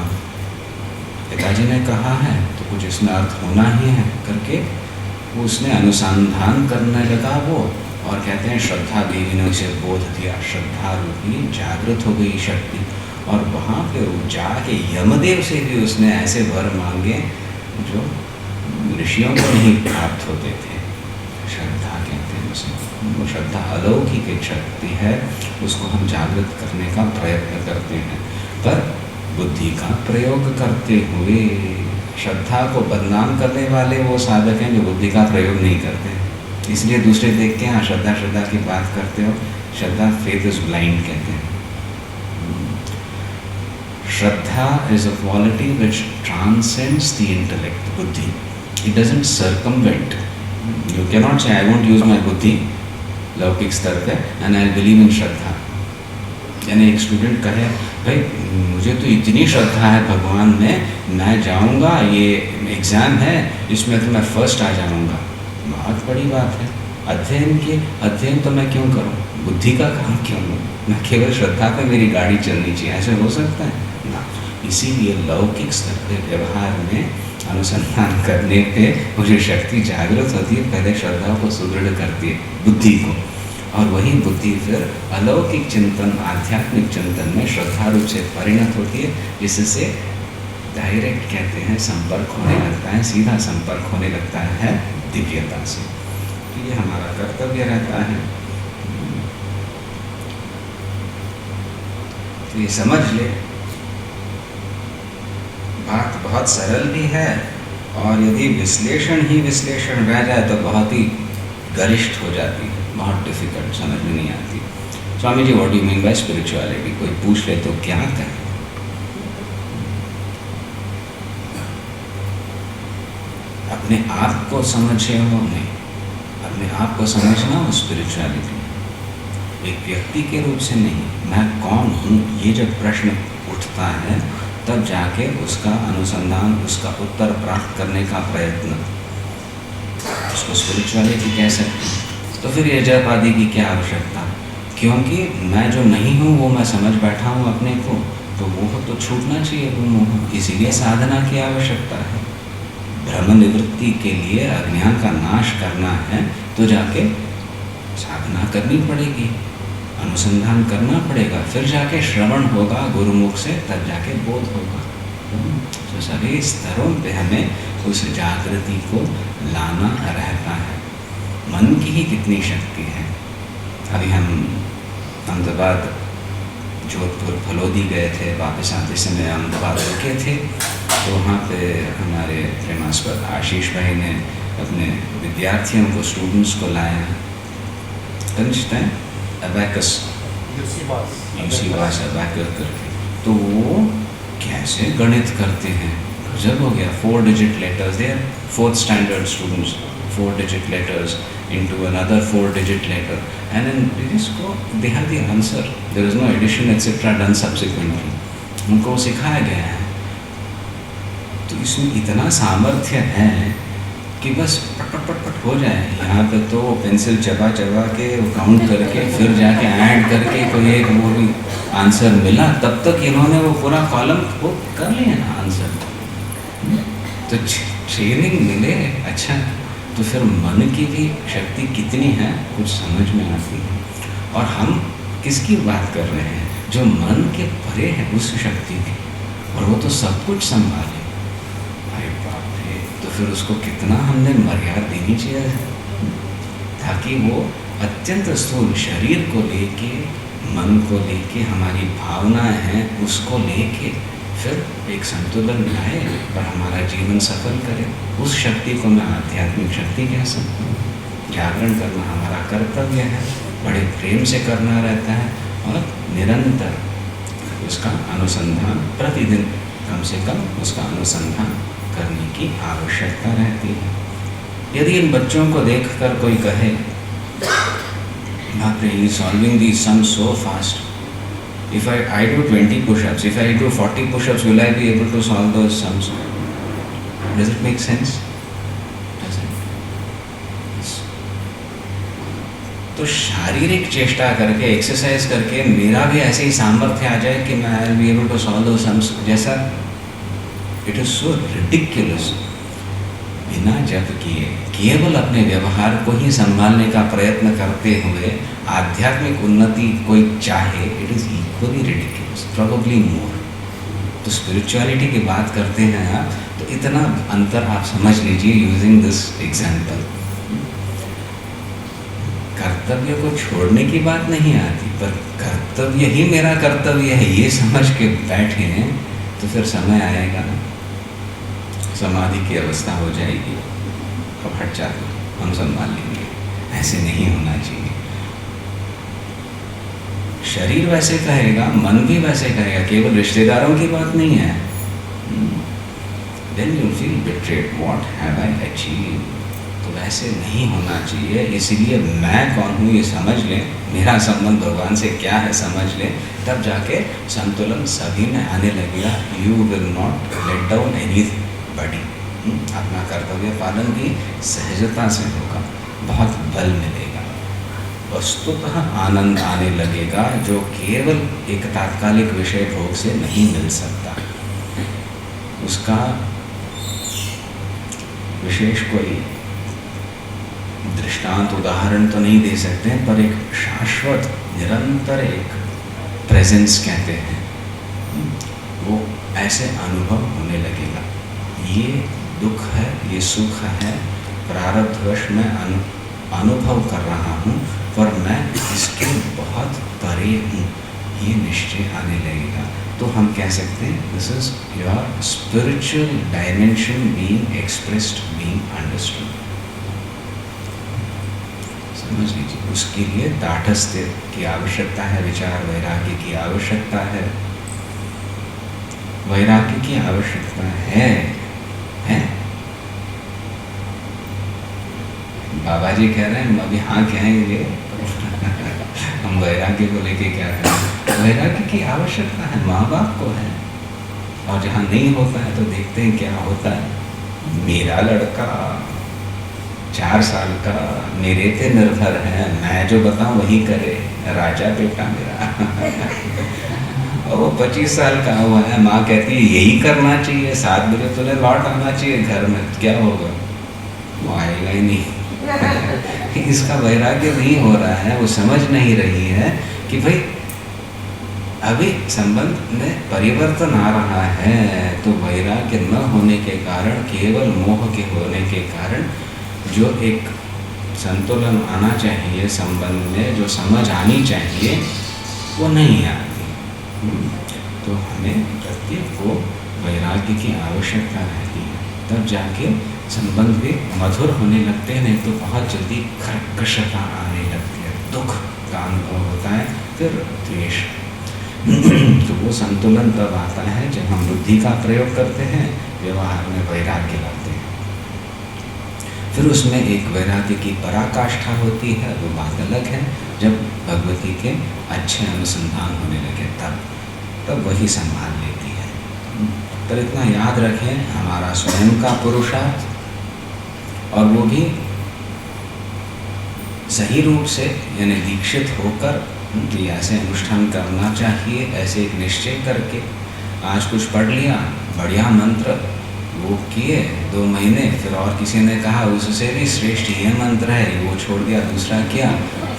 पिताजी ने कहा है तो कुछ इसमें अर्थ होना ही है करके उसने अनुसंधान करने लगा वो, और कहते हैं श्रद्धा देवी ने उसे बोध दिया, श्रद्धा रूपी जागृत हो गई शक्ति। और वहाँ पे वो जाके यमदेव से भी उसने ऐसे वर मांगे जो ऋषियों को नहीं प्राप्त होते थे। श्रद्धा कहते हैं उसे। वो श्रद्धा अलौकिक एक शक्ति है, उसको हम जागृत करने का प्रयत्न करते हैं, पर बुद्धि का प्रयोग करते हुए। श्रद्धा को बदनाम करने वाले वो साधक हैं जो बुद्धि का प्रयोग नहीं करते, इसलिए दूसरे देख के हाँ श्रद्धा की बात करते हो। श्रद्धा फेथ इज ब्लाइंड कहते हैं। श्रद्धा is a quality which transcends the intellect, बुद्धि। It doesn't circumvent. You can not say I won't use my बुद्धि लौकिक स्तर पे एंड आई बिलीव इन श्रद्धा। यानी एक स्टूडेंट कहे भाई मुझे तो इतनी श्रद्धा है भगवान में, मैं जाऊंगा, ये एग्ज़ाम है इसमें तो मैं फर्स्ट आ जाऊंगा। बहुत बड़ी बात है। अध्ययन तो मैं क्यों करूं, बुद्धि का काम क्यों लूँ, मैं केवल श्रद्धा पे मेरी गाड़ी चलनी चाहिए, ऐसे हो सकता है ना। इसीलिए लौकिक स्तर पे व्यवहार में अनुसंधान करने पे वो जो शक्ति जागृत होती है, पहले श्रद्धा को सुदृढ़ करती है, बुद्धि को, और वही बुद्धि फिर अलौकिक चिंतन, आध्यात्मिक चिंतन में श्रद्धा रूप से परिणत होती है, जिससे डायरेक्ट कहते हैं संपर्क होने लगता है, सीधा संपर्क होने लगता है दिव्यता से। तो ये हमारा कर्तव्य रहता है। तो ये समझ ले, बात बहुत सरल भी है, और यदि विश्लेषण ही विश्लेषण रह जाए तो बहुत ही गरिष्ठ हो जाती है, बहुत डिफिकल्ट, समझ में नहीं आती। Swami ji what do you mean by spirituality, कोई पूछ ले तो क्या कहें। अपने आप को समझे हो नहीं, अपने आप को समझना हो स्पिरिचुअलिटी। एक व्यक्ति के रूप से नहीं, मैं कौन हूँ, ये जब प्रश्न उठता है तब जाके उसका अनुसंधान, उसका उत्तर प्राप्त करने का प्रयत्न, उसको स्पिरिचुअलिटी कह सकते हैं। तो फिर ये जप आदि की क्या आवश्यकता, क्योंकि मैं जो नहीं हूँ वो मैं समझ बैठा हूँ अपने को, तो मोह तो छूटना चाहिए, वो मोह। इसीलिए साधना की आवश्यकता है। भ्रम निवृत्ति के लिए अज्ञान का नाश करना है तो जाके साधना करनी पड़ेगी, अनुसंधान करना पड़ेगा, फिर जाके श्रवण होगा गुरुमुख से, तब जाके बोध होगा। तो सभी स्तरों पे हमें उस जागृति को लाना रहता है। मन की ही कितनी शक्ति है। अभी हम अहमदाबाद, जोधपुर, फलोदी गए थे, वापस आते समय अहमदाबाद रुके थे, तो वहाँ पे हमारे प्रेमास्पद आशीष भाई ने अपने विद्यार्थियों को, स्टूडेंट्स को लाया, समझते हैं, अबैकस, यूसी वास अबैकस करके। तो वो कैसे गणित करते हैं, गजब हो गया। 4 digit letters, they are 4th standard students, 4-digit letters into another 4-digit letter, and then they just go, they have the answer. There is no addition etc. done subsequently. उनको सिखाया गया है। तो इसमें इतना सामर्थ्य है कि बस पट पट पट पट हो जाए। यहाँ पे तो पेंसिल चबा चबा के काउंट करके फिर जाके ऐड करके कोई एक वो भी आंसर मिला, तब तक इन्होंने वो पूरा कॉलम वो कर लिया ना आंसर। तो ट्रेनिंग मिले अच्छा, तो फिर मन की भी शक्ति कितनी है कुछ समझ में आती है। और हम किसकी बात कर रहे हैं? जो मन के परे है उस शक्ति की, और वो तो सब कुछ संभाले। अरे बाप रे, तो फिर उसको कितना हमने मर्यादा देनी चाहिए, ताकि वो अत्यंत स्थूल शरीर को लेके, मन को लेके, हमारी भावनाएं हैं उसको लेके फिर एक संतुलन लाए और हमारा जीवन सफल करे। उस शक्ति को मैं आध्यात्मिक शक्ति कह सकता हूँ। जागरण करना हमारा कर्तव्य है, बड़े प्रेम से करना रहता है, और निरंतर उसका अनुसंधान, प्रतिदिन कम से कम उसका अनुसंधान करने की आवश्यकता रहती है। यदि इन बच्चों को देखकर कोई कहे, बाप रे, he solving the sum so fast, if I do 20 push-ups, if I do 40 push-ups, will I be able to solve those sums? Does it make sense? Does it? Yes. तो शारीरिक चेष्टा करके, एक्सरसाइज करके मेरा भी ऐसे ही सामर्थ्य आ जाए कि मैं I will be able to solve those sums, जैसा इट इज सो रिडिक्युलस। बिना जप किए केवल अपने व्यवहार को ही संभालने का प्रयत्न करते हुए आध्यात्मिक उन्नति कोई चाहे, it is equally ridiculous, probably मोर। तो स्पिरिचुअलिटी की बात करते हैं आप, तो इतना अंतर आप समझ लीजिए यूजिंग दिस एग्जाम्पल। कर्तव्य को छोड़ने की बात नहीं आती, पर कर्तव्य ही मेरा कर्तव्य है ये समझ के बैठे हैं, तो फिर समय आएगा ना, समाधि की अवस्था हो जाएगी, अब हट जाओ, हम संभाल लेंगे। ऐसे नहीं होना चाहिए। शरीर वैसे कहेगा, मन भी वैसे कहेगा, केवल रिश्तेदारों की बात नहीं है। Then you feel betrayed. What have I achieved? तो वैसे नहीं होना चाहिए। इसलिए मैं कौन हूँ ये समझ लें, मेरा संबंध भगवान से क्या है समझ लें, तब जाके संतुलन सभी में आने लगेगा। You will not let down anybody. अपना कर्तव्य पालन भी सहजता से होगा, बहुत बल मिलेगा, वस्तुतः आनंद आने लगेगा, जो केवल एक तात्कालिक विषय भोग से नहीं मिल सकता। उसका विशेष कोई दृष्टांत उदाहरण तो नहीं दे सकते हैं, पर एक शाश्वत निरंतर एक प्रेजेंस कहते हैं, वो ऐसे अनुभव होने लगेगा। ये दुख है, ये सुख है, प्रारब्धवश मैं अनुभव कर रहा हूँ, पर मैं इसके बहुत परे हूँ, ये निश्चय आने लगेगा। तो हम कह सकते हैं this is your spiritual dimension being expressed, being understood. समझ लीजिए, उसके लिए ताटस्थ्य की आवश्यकता है, विचार वैराग्य की आवश्यकता है, वैराग्य की आवश्यकता है। बाबा जी कह रहे हैं, हम अभी हाँ कहेंगे, हम वैराग्य को लेके क्या करें? वैराग्य की आवश्यकता है, माँ बाप को है, और जहाँ नहीं होता है तो देखते हैं क्या होता है। मेरा लड़का 4 साल का मेरे पे निर्भर है, मैं जो बताऊँ वही करे, राजा बेटा मेरा। और वो 25 साल का हुआ है, माँ कहती है यही करना चाहिए, 7 बजे तुझे लौट आना चाहिए घर में, क्या होगा? वो आएगा ही नहीं। इसका वैराग्य नहीं हो रहा है, वो समझ नहीं रही है कि भाई अभी संबंध में परिवर्तन आ रहा है। तो वैराग्य न होने के कारण, केवल मोह के होने के कारण, जो एक संतुलन आना चाहिए संबंध में, जो समझ आनी चाहिए, वो नहीं आती। तो हमें प्रत्येक को वैराग्य की आवश्यकता रहती है, तब जाके संबंध भी मधुर होने लगते हैं। नहीं तो बहुत जल्दी कर्कशता आने लगती है, दुख का अनुभव होता है, फिर द्वेष। तो वो संतुलन तब आता है जब हम बुद्धि का प्रयोग करते हैं, व्यवहार में वैराग्य लाते हैं। फिर उसमें एक वैराग्य की पराकाष्ठा होती है, वो बात अलग है। जब भगवती के अच्छे अनुसंधान होने लगे तब वही संभाल लेती है। पर इतना याद रखें, हमारा स्वयं का पुरुषार्थ, और वो भी सही रूप से, यानी दीक्षित होकर कि ऐसे अनुष्ठान करना चाहिए, ऐसे एक निश्चय करके। आज कुछ पढ़ लिया, बढ़िया मंत्र वो किए 2 महीने, फिर और किसी ने कहा उससे भी श्रेष्ठ ये मंत्र है, वो छोड़ दिया, दूसरा किया,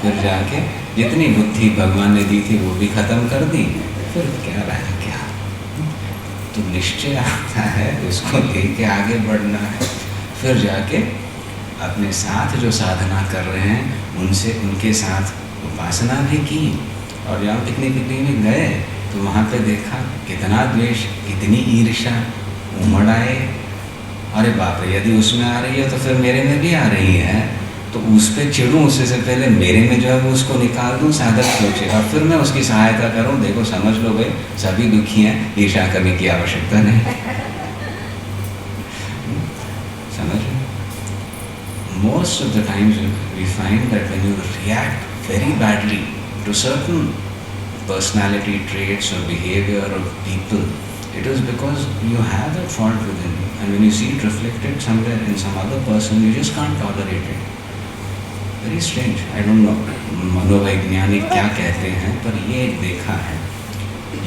फिर जाके जितनी बुद्धि भगवान ने दी थी वो भी खत्म कर दी, फिर क्या रहा क्या। तो निश्चय आता है, उसको लेके आगे बढ़ना है। फिर जाके अपने साथ जो साधना कर रहे हैं उनसे, उनके साथ उपासना भी की। और जहाँ पिकनिक में गए तो वहाँ पे देखा कितना द्वेष, कितनी ईर्ष्या उमड़ आए। अरे बाप रे, यदि उसमें आ रही है तो फिर मेरे में भी आ रही है, तो उस पर चिढ़ूँ उससे से पहले मेरे में जो है वो उसको निकाल दूँ। साधक सोचे और फिर मैं उसकी सहायता करूँ। देखो समझ लो भाई, सभी दुखी हैं, ईर्ष्या करने की आवश्यकता नहीं। समझ लो, most of the times we find that when you react very badly to certain personality traits or behavior of people, it is because you have that fault within you, and when you see it reflected somewhere in some other person, you just can't tolerate it. Very strange. I don't know मनोवैज्ञानिक क्या कहते हैं, पर ये देखा है,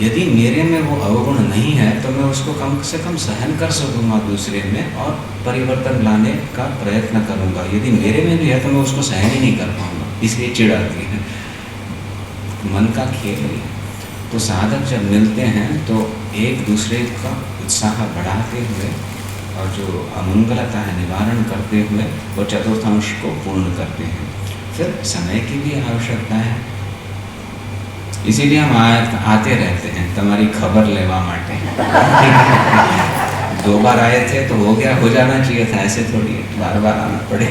यदि मेरे में वो अवगुण नहीं है तो मैं उसको कम से कम सहन कर सकूँगा दूसरे में, और परिवर्तन लाने का प्रयत्न करूँगा। यदि मेरे में भी है तो मैं उसको सहन ही नहीं कर पाऊँगा, इसलिए चिढ़ आती है। मन का खेल है। तो साधक जब मिलते हैं तो एक दूसरे का उत्साह बढ़ाते हुए और जो अमंगलता है निवारण करते हुए वो चतुर्थांश को पूर्ण करते हैं। फिर समय की भी आवश्यकता है, इसीलिए हम आते रहते हैं, तुम्हारी खबर लेवा माटे। 2 बार आए थे तो हो गया, हो जाना चाहिए था, ऐसे थोड़ी बार बार आना पड़े।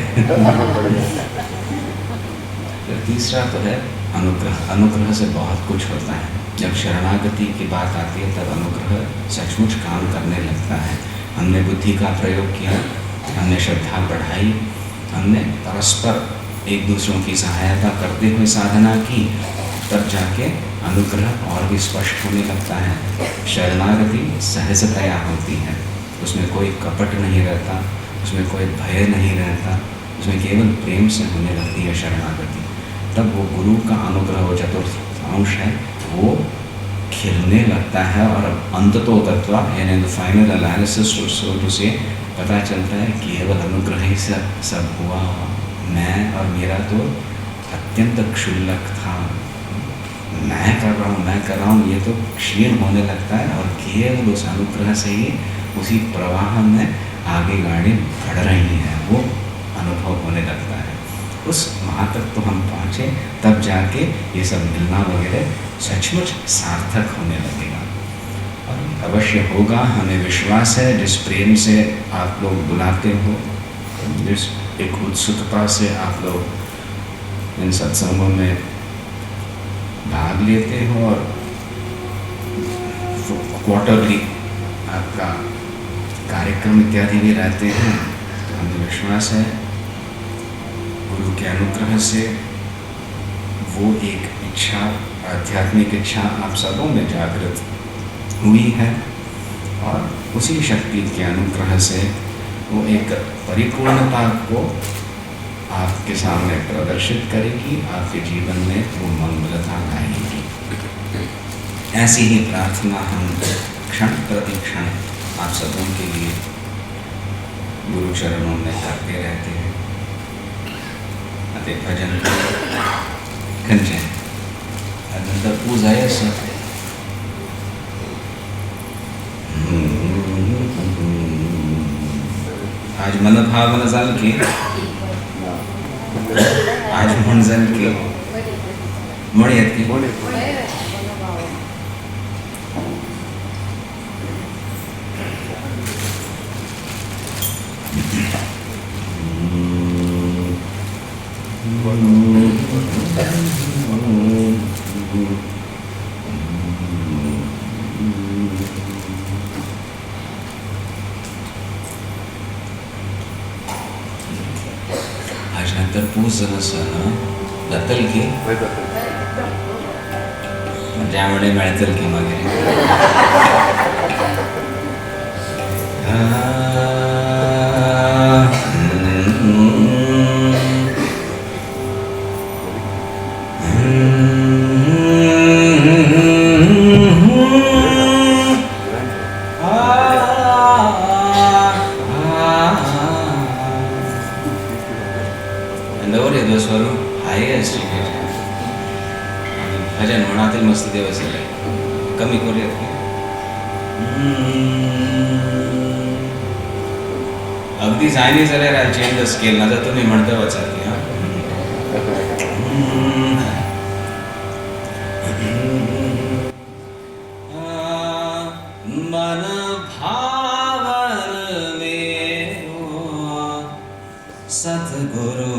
फिर तीसरा तो है अनुग्रह। अनुग्रह से बहुत कुछ होता है। जब शरणागति की बात आती है तब अनुग्रह सचमुच काम करने लगता है। हमने बुद्धि का प्रयोग किया, हमने श्रद्धा बढ़ाई, हमने परस्पर एक दूसरों की सहायता करते हुए साधना की, तब जाके अनुग्रह और भी स्पष्ट होने लगता है। शरणागति सहजतया होती है, उसमें कोई कपट नहीं रहता, उसमें कोई भय नहीं रहता, उसमें केवल प्रेम से होने लगती है शरणागति। तब वो गुरु का अनुग्रह, वो चतुर्थांश है, वो खिलने लगता है। और अंततो तत्वा, यानी द फाइनल एनालिसिस टू से पता चलता है केवल अनुग्रह ही से सब हुआ। मैं और मेरा तो अत्यंत क्षुल्लक था, मैं कर रहा हूँ, ये तो क्षीण होने लगता है। और केवल उस अनुग्रह से ही उसी प्रवाह में आगे गाड़ी बढ़ रही है, वो अनुभव होने लगता है। उस वहाँ तक तो हम पहुँचे, तब जाके ये सब मिलना वगैरह सचमुच सार्थक होने लगेगा। और अवश्य होगा, हमें विश्वास है। जिस प्रेम से आप लोग बुलाते हो, जिस एक उत्सुकता से आप लोग इन सत्संगों में भाग लेते हो, और क्वार्टरली आपका कार्यक्रम इत्यादि भी रहते हैं, तो हमें विश्वास है गुरु के अनुग्रह से वो एक इच्छा, आध्यात्मिक इच्छा आप सबों में जागृत हुई है, और उसी शक्ति के अनुग्रह से वो एक परिपूर्णता को आपके सामने प्रदर्शित करेगी, आपके जीवन में वो मंगलता लाएगी। ऐसी ही प्रार्थना हम क्षण प्रति क्षण आप सबों के लिए गुरु चरणों में करते रहते हैं। अतः भजन कंचन अनंतर पूजा है सब। आज मन भावन जल के, आज मन जल के मणि की सण जातल की ज्यामुळे मिळतील की मागे भजन म्हणातील मस्त दिवस कमी करूयात की अगदी जायनी जाल्यार चेंज स्केल ना तर तुम्ही म्हणता वचा की मन भावन मेरो सतगुरु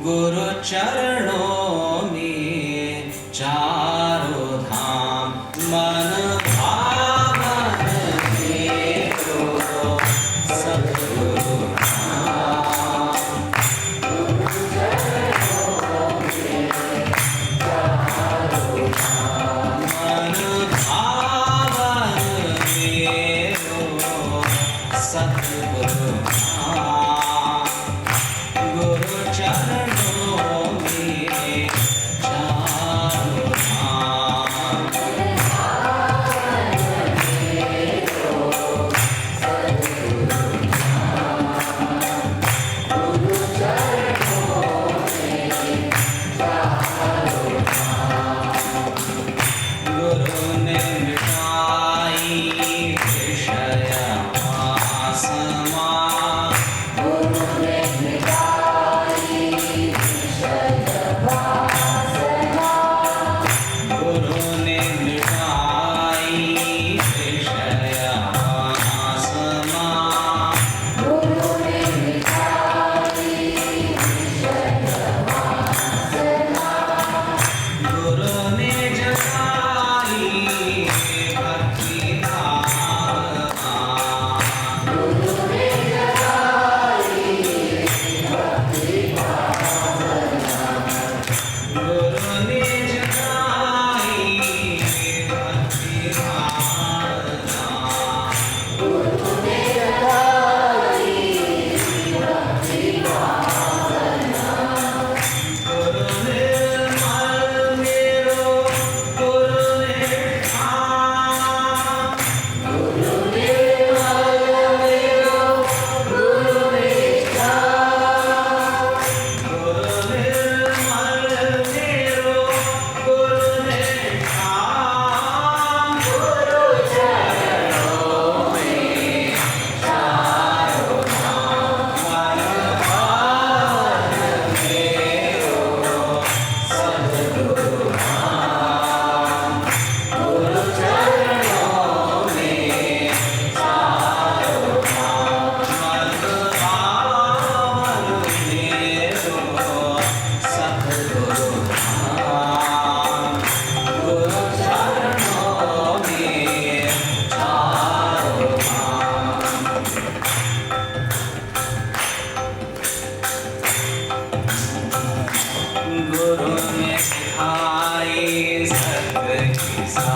गुरु चरणों में चारों धाम मन भावन मेरो सतगुरु गुरु चरणों में चारों धाम मन भावन मेरो सतगुरु गुरु चरणों में चारों धाम गुरु चरणों में चारों धाम गुरु ने मिटाई विषय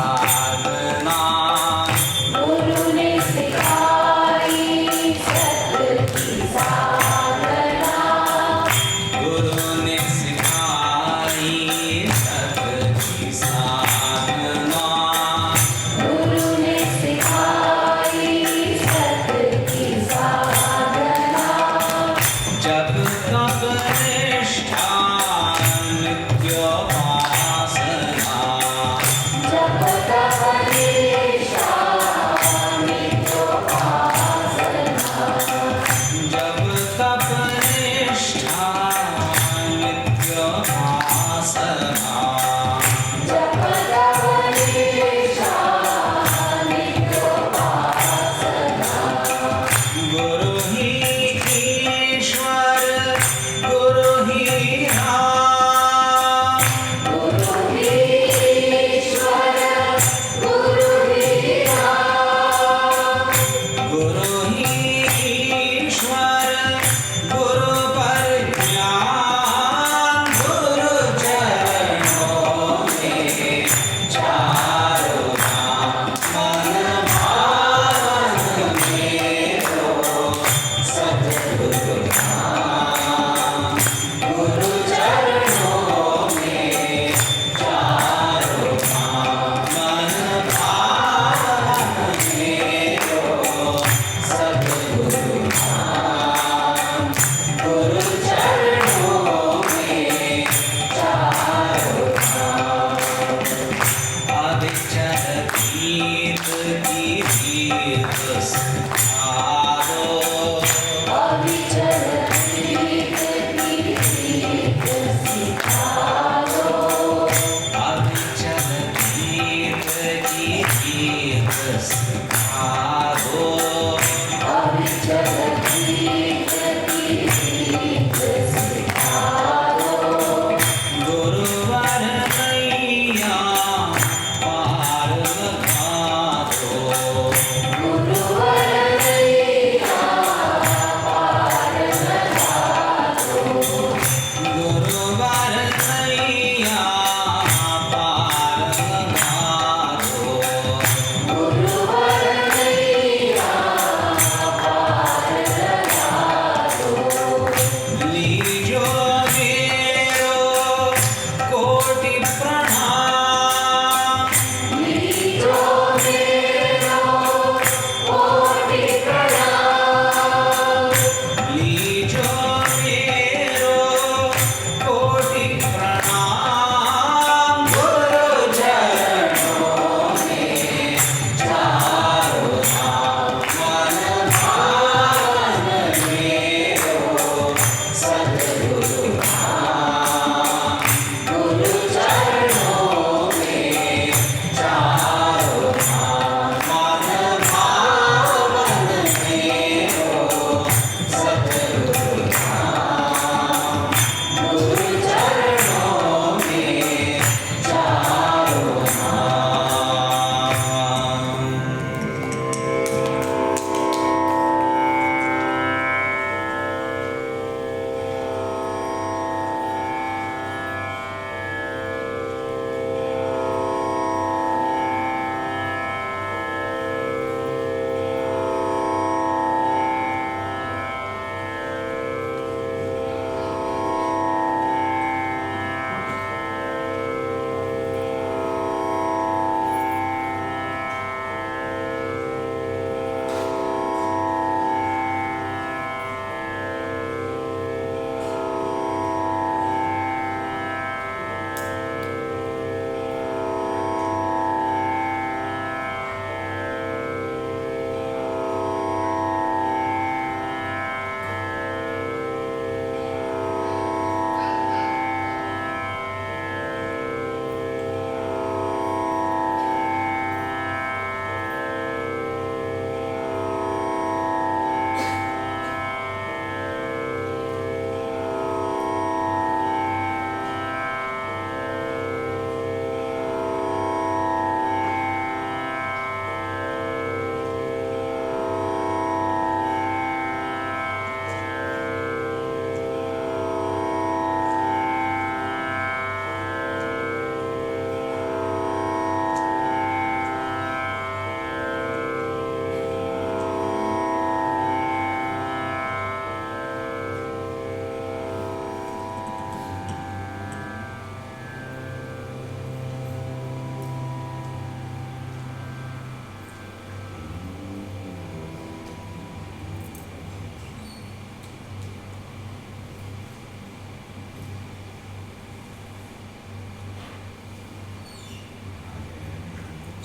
वासना गुरु ने जप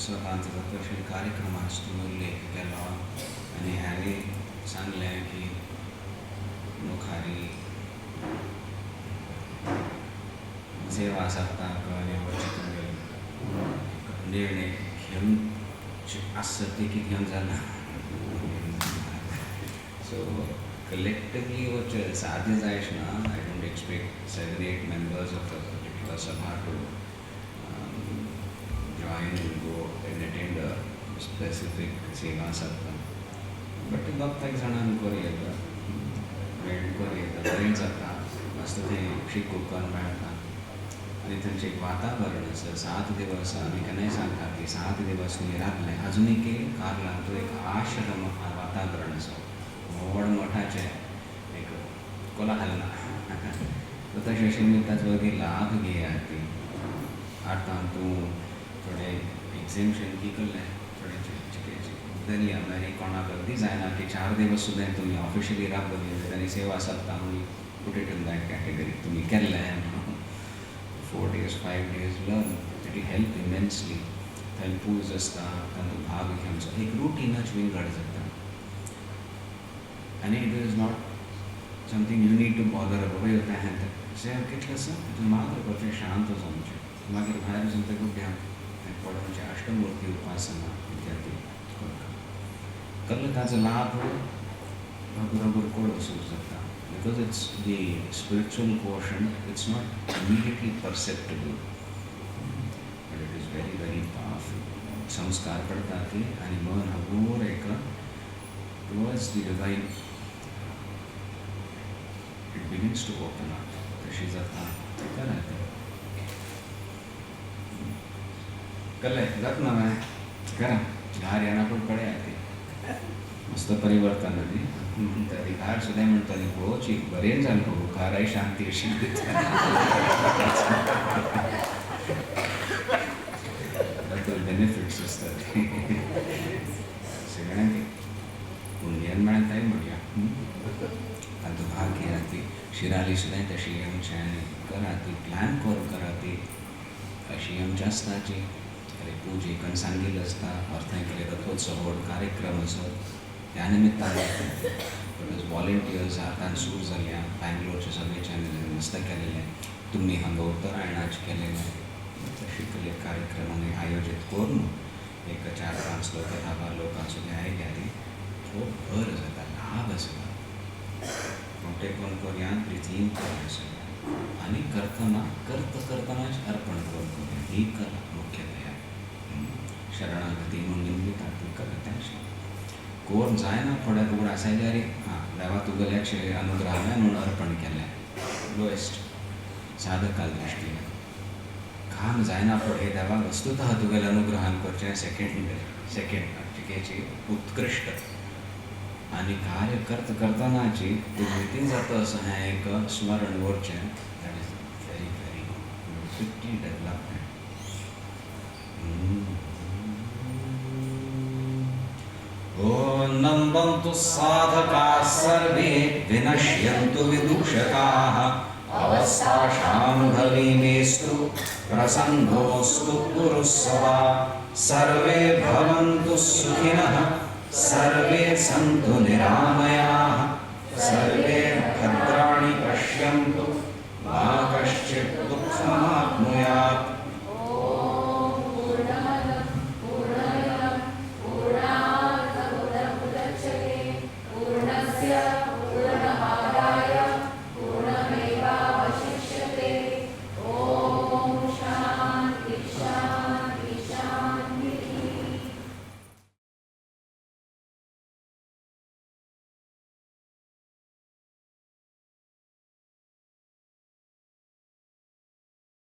स्वतंत्र तसे कार्यक्रम असतो उल्लेख केला आणि ह्याने सांगले की मुखारी सेवा सप्ताह आणि वचन निर्णय घेऊन असं ते किती घेऊन झालं. So collectively what sadhya Zaishna, I don't expect 7-8 members of a particular sabha to join and go and attend a specific seva sattva. But bhakta exanan koriyata, वेळ koriyata, बरेच जातात, मस्त ते शिकून मिळतात आणि त्यांचे एक वातावरण असं 7 दिवस आम्ही का नाही सांगतात की 7 दिवस मी राबले अजून एक कार लागतो एक आश्रम वातावरण असं मोड मोठाचे एक कोलाहल ना तर तसे निमित्ताच वगैरे लाभ घे ती आता तू थोडे एक्झिबिशन की करले थोडे चिकेचे तरी आम्ही कोणाक अगदी जायना की 4 दिवस सुद्धा तुम्ही ऑफिशियली राबवली तरी सेवा सप्ताह म्हणून कुठे ठेवून कॅटेगरी तुम्ही केलं 4 days, 5 days learn, it will help immensely. Helpful असतात, त्यांना भाग घेऊन एक रूटीनच विंगड जातं आणि it is not something you need to bother about होता है से कितलंसं तुझं मात्र करते शांत जाऊनचे मागीर भायर वचून ते गुड्या पडोवचे अष्टमूर्ती उपासना इत्यादी कल्ल ताजो लाभ बरोबर कोण वसूल जाता. Because it's the spiritual portion, it's not immediately perceptible, but it is very, very powerful. संस्कार पडतात आणि मन हळूहळू एक towards the divine, it begins to open up. तशी जाता करायचं कल जात ना मैं करा घार येणार पण कडे आहे मस्त परिवर्तन आली तरी घार सुद्धा म्हणतात गोची बरेच झालं हो घराही शांती अशी बेनिफिट्स असतात सगळ्यांनी पुण्यान म्हणताय म्हणूया आणि तो भाग घ्या ती शिराली सुद्धा तशी आमच्या करा ती प्लॅन करा ती अशी आमच्या असताची अरे पूजे कण सांगितलं असता अर्थान केले रथोत्सव कार्यक्रम असो त्यानिमित्ताने व्हॉलेंटियर्स हातान सूर जाल्या बँगलोरचे सगळे चॅनल मस्त केलेले तुम्ही हांगा उत्तरायणाच केलेले तशी कार्यक्रमाने आयोजित करून एक 4-5 लोकांसुद्धा आयल्या खूप भर जाता लाभ जाता मोठे कोण करूया प्रितीन करूया आणि करतानाच अर्पण करूया ही कला मुख्यतया शरणागती म्हणून निमित्त ती करता कोण जाय ना थोड्या कोण असायला अरे हां देवा तुगल्याचे अनुग्रहाने म्हणून अर्पण केलं लोएस्ट साधकाल दृष्टीने काम जायना पुढे देवा वस्तुतः तुगेल अनुग्रहान करचे सेकंड चिकेची उत्कृष्ट आणि कार्य करतानाची तुझी जातं असं हे एक स्मरण वरचे that is very very 50 development. ॐ नमन्तु साधकाः सर्वे विनश्यन्तु विदूषकाः अवस्थाशां भवीमेस्तु प्रसन्नोऽस्तु गुरुस्सदा सर्वे भवन्तु सुखिनः सर्वे सन्तु निरामयाः सर्वे भद्राणि पश्यन्तु मा कश्चित् दुःखं